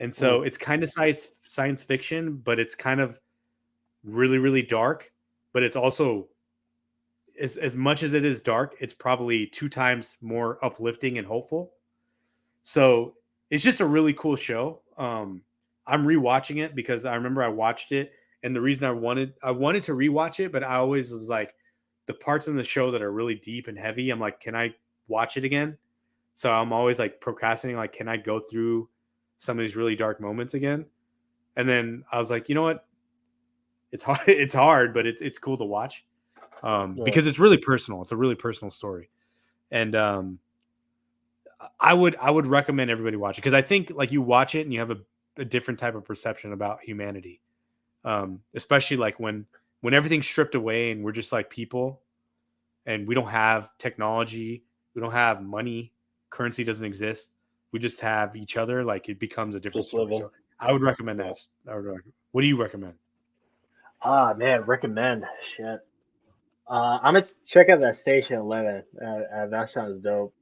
And so it's kind of science fiction, but it's kind of really, really dark. But it's also, as much as it is dark, it's probably 2 times more uplifting and hopeful. So it's just a really cool show. I'm rewatching it because I remember I watched it, and the reason I wanted to rewatch it, but I always was like, the parts in the show that are really deep and heavy, I'm like, can I watch it again? So I'm always like procrastinating, like, can I go through some of these really dark moments again? And then I was like, you know what? It's hard. It's hard, but it's cool to watch because it's really personal. It's a really personal story, and I would recommend everybody watch it because I think like you watch it and you have a different type of perception about humanity, especially like when everything's stripped away and we're just like people, and we don't have technology, we don't have money, currency doesn't exist. We just have each other. Like it becomes a different story. So I would recommend that. What do you recommend? Man, recommend shit. I'm gonna check out that Station 11. That sounds dope.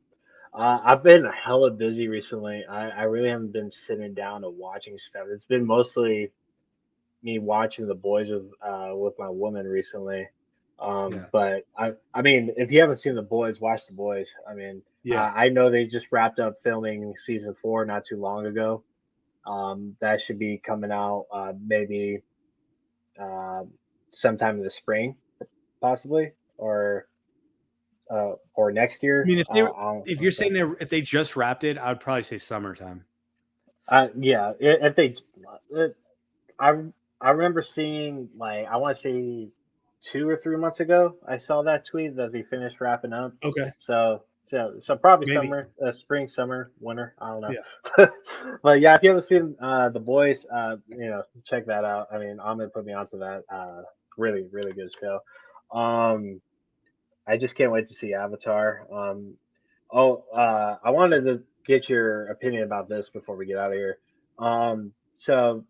I've been hella busy recently. I really haven't been sitting down and watching stuff. It's been mostly me watching The Boys with my woman recently. Yeah. But I mean, if you haven't seen The Boys, watch The Boys. I mean, Yeah. I know they just wrapped up filming season 4 not too long ago. That should be coming out maybe uh, sometime in the spring, possibly, or next I year. mean, if I'll you're say. saying if they just wrapped it, I would probably say summertime. Yeah, if they, it, I I remember seeing like I want to say 2 or 3 months ago. I saw that tweet that they finished wrapping up. Okay. So probably Maybe. summer, spring, summer, winter. I don't know. Yeah. But yeah, if you haven't seen the boys, check that out. I mean, Ahmed put me onto that. Really, really good show. Um, I just can't wait to see Avatar. I wanted to get your opinion about this before we get out of here. So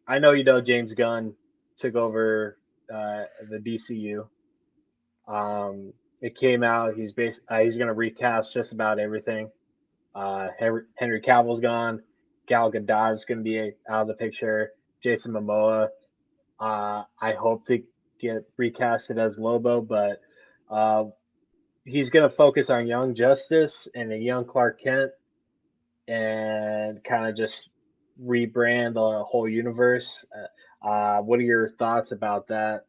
I know James Gunn took over the DCU. It came out he's going to recast just about everything. Henry Cavill's gone. Gal Gadot's going to be out of the picture. Jason Momoa. I hope to get recasted as Lobo, but uh, he's going to focus on young Justice and a young Clark Kent and kind of just rebrand the whole universe. What are your thoughts about that?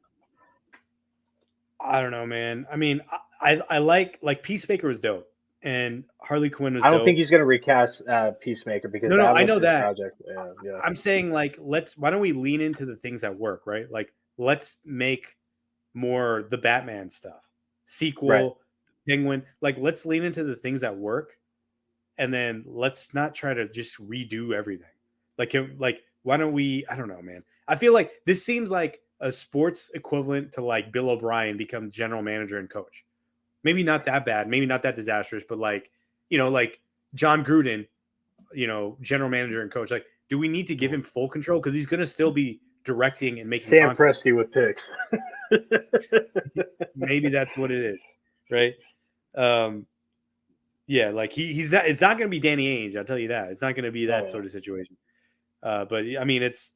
I don't know, man. I mean, I like Peacemaker was dope, and Harley Quinn was I don't think dope. he's going to recast Peacemaker because No, that I was know his that. project. Yeah, yeah, I'm saying like why don't we lean into the things that work, right? Like let's make more the Batman stuff. right. Sequel, Penguin, like let's lean into the things that work, and then let's not try to just redo everything. Like why don't we, I don't know, man. I feel like this seems like a sports equivalent to like Bill O'Brien become general manager and coach. Maybe not that bad, maybe not that disastrous, but like, like John Gruden, general manager and coach. Like, do we need to give him full control? Because he's going to still be directing and making Sam content. Presti with picks. Maybe that's what it is, right? Um, yeah, like he's not. It's not going to be Danny Ainge. I'll tell you that. It's not going to be Oh that yeah, sort of situation. But I mean, it's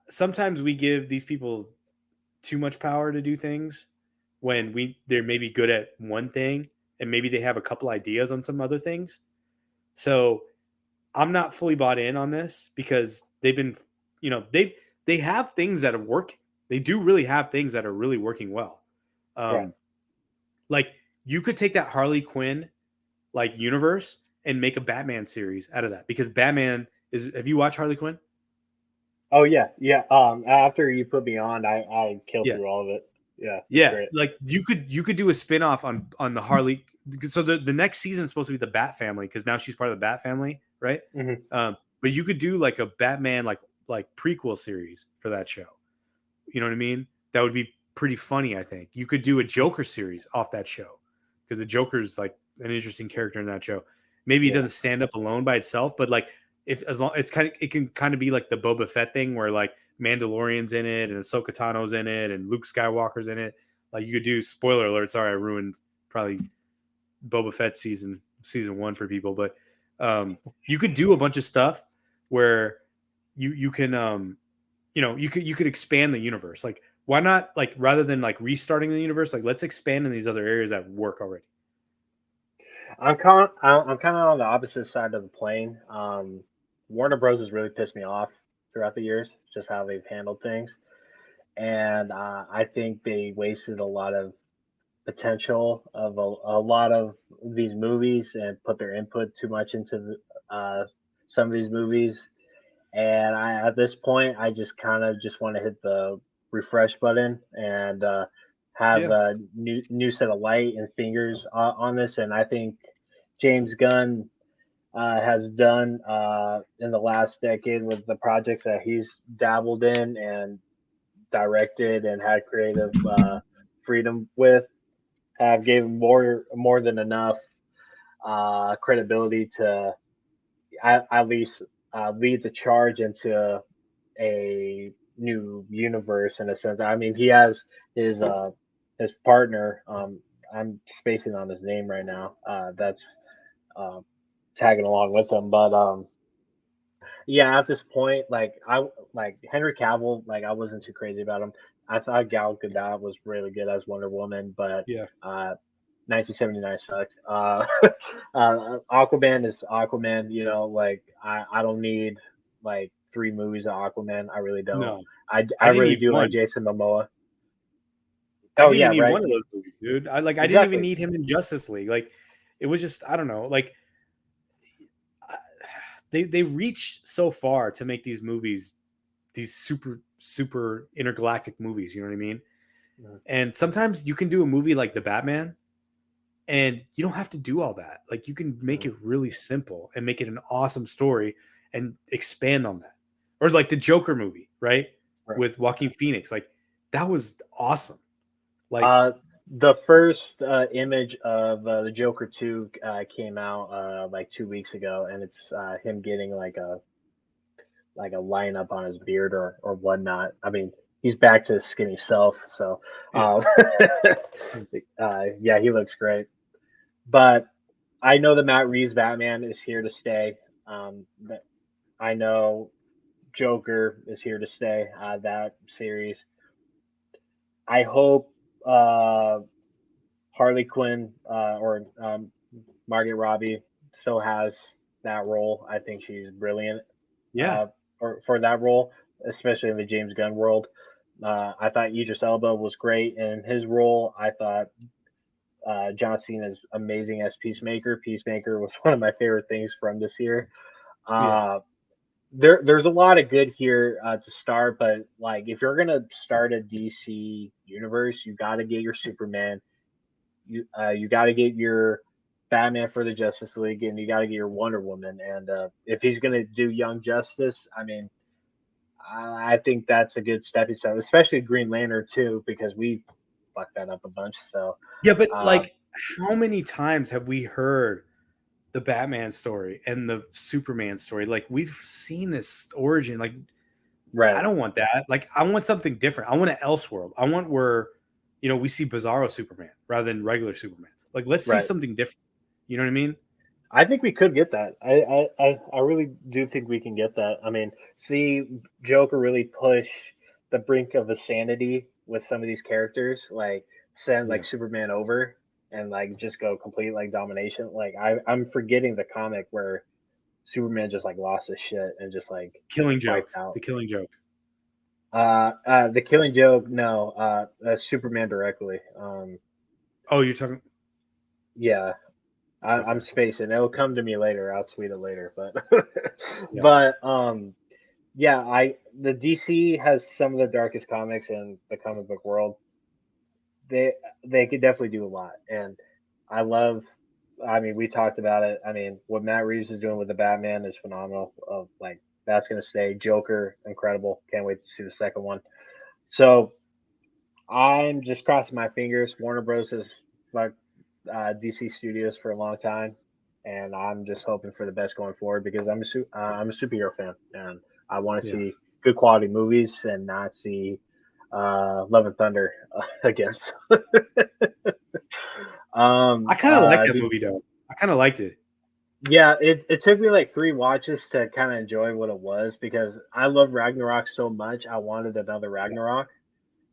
sometimes we give these people too much power to do things when they're maybe good at one thing and maybe they have a couple ideas on some other things. So I'm not fully bought in on this because they've been, they have things that are working. They do really have things that are really working well. right. Um, like you could take that Harley Quinn like universe and make a Batman series out of that because Batman is. Have you watched Harley Quinn? Oh yeah, yeah. After you put me on, I killed Yeah, through all of it. Yeah, it's yeah. great. Like you could do a spinoff on the Harley. So the next season is supposed to be the Bat family because now she's part of the Bat family, right? Hmm. But you could do like a Batman like prequel series for that show. You know what I mean? That would be pretty funny. I think you could do a Joker series off that show because the Joker's like an interesting character in that show. Maybe it Yeah, doesn't stand up alone by itself, but like if as long it can kind of be like the Boba Fett thing where like Mandalorian's in it, and Ahsoka Tano's in it, and Luke Skywalker's in it. Like you could do spoiler alert. Sorry, I ruined probably Boba Fett season 1 for people, but you could do a bunch of stuff where you can you could expand the universe. Like why not, like rather than like restarting the universe, like let's expand in these other areas that work already. I'm kind of on the opposite side of the plane. Warner Bros. Has really pissed me off throughout the years, just how they've handled things, and I think they wasted a lot of potential of a lot of these movies and put their input too much into some of these movies. And at this point, I just kind of just want to hit the refresh button and have Yeah. a new set of light and fingers on this. And I think James Gunn has done in the last decade with the projects that he's dabbled in and directed and had creative freedom with, have given more than enough credibility to at least lead the charge into a new universe in a sense. I mean, he has his partner. I'm spacing on his name right now. That's uh, tagging along with him, but yeah, at this point, like Henry Cavill, like I wasn't too crazy about him. I thought Gal Gadot was really good as Wonder Woman, but Yeah. 1979 sucked. Aquaman is Aquaman. Like I don't need like three movies of Aquaman. I really don't. No, I I didn't really need do like one. Jason Momoa. I Oh didn't even yeah, need right. one of those movies, dude. I didn't even Exactly. need him in Justice League. Like it was just, I don't know. Like they reach so far to make these movies, these super intergalactic movies. You know what I mean? Mhm. And sometimes you can do a movie like the Batman, and you don't have to do all that. Like you can make Mhm. it really simple and make it an awesome story and expand on that. Or like the Joker movie, right? Right. With Joaquin Phoenix. Like that was awesome. Like Uh, the first image of the Joker 2 came out like 2 weeks ago, and it's him getting like a lineup on his beard or whatnot. I mean, he's back to his skinny self, so yeah. um, yeah, he looks great. But I know the Matt Reeves Batman is here to stay. I know Joker is here to stay. That series. I hope uh, Harley Quinn or Margaret Robbie still has that role. I think she's brilliant Yeah. uh, for that role, especially in the James Gunn world. I thought Idris Elba was great in his role. I thought John Cena is amazing as Peacemaker. Peacemaker was one of my favorite things from this year. Yeah. Uh, there's a lot of good here to start, but like if you're gonna start a DC universe, you got to get your Superman, you got to get your Batman for the Justice League, and you got to get your Wonder Woman. And if he's gonna do Young Justice, I mean, I think that's a good stepping stone, especially Green Lantern too, because we fucked that up a bunch. So Yeah, but uh, like how many times have we heard the Batman story and the Superman story? Like we've seen this origin. Like I right, don't want that. Like I want something different. I want an Elseworld. I want where, we see Bizarro Superman rather than regular Superman. Like let's see right. something different. You know what I mean? I think we could get that. I really do think we can get that. I mean, see Joker really push the brink of insanity with some of these characters, like send Yeah. like Superman over and like just go complete like domination. Like I'm forgetting the comic where Superman just like lost his shit and just like Killing Joke. wiped out. The Killing Joke. The Killing Joke, no, Superman directly. Oh, you're talking. Yeah, I'm Okay. spacing. It'll come to me later. I'll tweet it later, but Yeah. but yeah, I the DC has some of the darkest comics in the comic book world. They they could definitely do a lot, and I love. I mean, we talked about it. I mean, what Matt Reeves is doing with the Batman is phenomenal. Like that's gonna stay. Joker, incredible. Can't wait to see the second one. So I'm just crossing my fingers. Warner Bros. Has fucked DC Studios for a long time, and I'm just hoping for the best going forward because I'm a superhero fan, and I want to Yeah. see good quality movies and not see Love and Thunder against. I kind of like that Did, movie though. I kind of liked it. yeah, it took me like 3 watches to kind of enjoy what it was because I love Ragnarok so much. I wanted another Yeah. Ragnarok,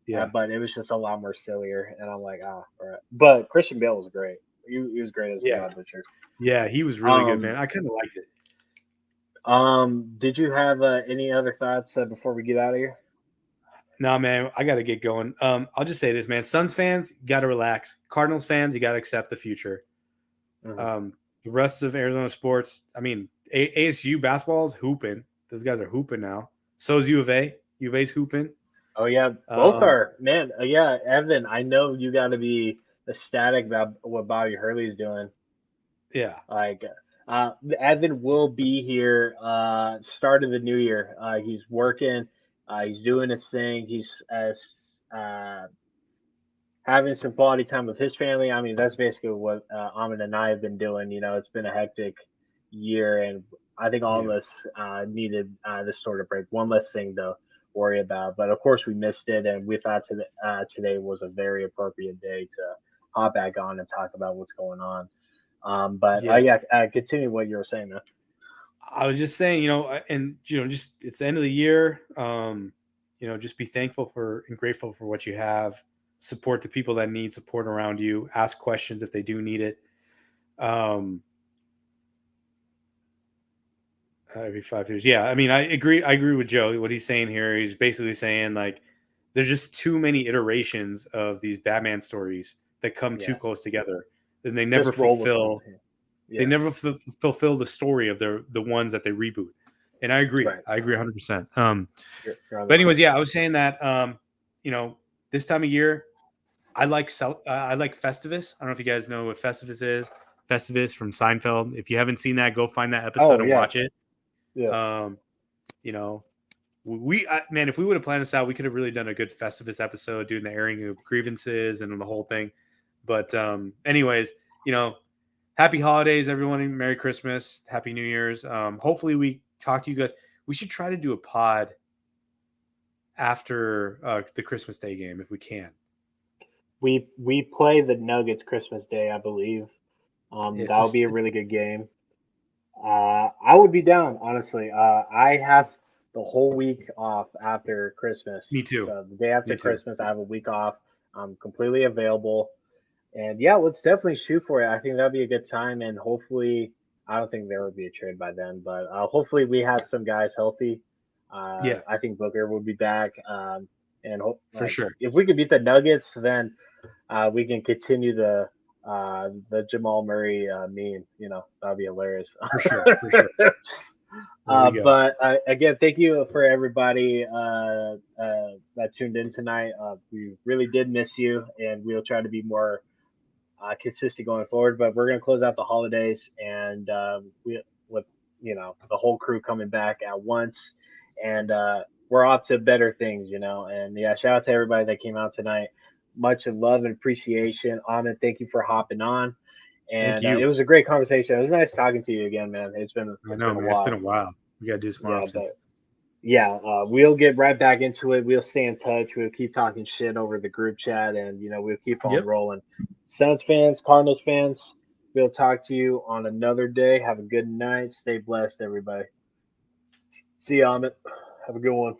Yeah. but it was just a lot more sillier, and I'm like, all right. But Christian Bale was great. He was great as the Yeah. God Butcher. Yeah. He was really good, man. Um, I kind of liked it. did you have any other thoughts before we get out of here? No, man, I got to get going. I'll just say this, man. Suns fans, you got to relax. Cardinals fans, you got to accept the future. Mhm. The rest of Arizona sports, I mean, ASU basketball is hooping. Those guys are hooping now. So is U of A. U of A's hooping. Oh yeah, both Um, are man. Yeah, Evan, I know you got to be ecstatic about what Bobby Hurley's doing. yeah, Like, Evan will be here start of the new year. He's working. He's doing his thing. He's uh, having some quality time with his family. I mean, that's basically what Ahmed and I have been doing. You know, it's been a hectic year, and I think all of yeah, us needed this sort of break. One less thing to worry about. But of course, we missed it, and we thought today was a very appropriate day to hop back on and talk about what's going on. But yeah. yeah, continue what you were saying, man. I was just saying, and just it's the end of the year. Just be thankful for and grateful for what you have. Support the people that need support around you. Ask questions if they do need it. Um, every 5 years, yeah. I mean, I agree. I agree with Joe. What he's saying here, he's basically saying like, there's just too many iterations of these Batman stories that come too Yeah, close together, and they never just roll with them. fulfill. They Yeah, never fulfill the story of the ones that they reboot. And I agree. right. I agree 100%. You're on the But money. anyways, yeah, I was saying that you know, this time of year, I like Festivus. I don't know if you guys know what Festivus is. Festivus from Seinfeld. If you haven't seen that, go find that episode Oh and yeah, watch it. yeah. Um, you know, man, if we would have planned this out, we could have really done a good Festivus episode, doing the airing of grievances and the whole thing. But anyways, happy holidays, everyone. Merry Christmas, Happy New Year's. Hopefully, we talk to you guys. We should try to do a pod after the Christmas Day game if we can. We play the Nuggets Christmas Day, I believe. It's That'll be just a really good game. I would be down, honestly. I have the whole week off after Christmas. me too. So the day after Me too. Christmas, I have a week off. I'm completely available. And yeah, let's definitely shoot for it. I think that'd be a good time. And hopefully, I don't think there would be a trade by then, but hopefully we have some guys healthy. Yeah, I think Booker will be back. And for like sure. if we could beat the Nuggets, then we can continue the Jamal Murray meme. You know, that'd be hilarious. For sure. For sure. There we go. But again, thank you for everybody that tuned in tonight. We really did miss you, and we'll try to be more consistent going forward. But we're going to close out the holidays, and we with the whole crew coming back at once, and we're off to better things. And yeah, shout out to everybody that came out tonight. Much of love and appreciation. Ahmed, thank you for hopping on. Thank And it you. was a great conversation. It was nice talking to you again, man. I It's know, been a man. It's been a while. while. We got to do this more Yeah, often. but yeah, we'll get right back into it. We'll stay in touch. We'll keep talking shit over the group chat, and we'll keep on Yep. rolling. Suns fans, Cardinals fans, we'll talk to you on another day. Have a good night. Stay blessed, everybody. See you, Amit. Have a good one.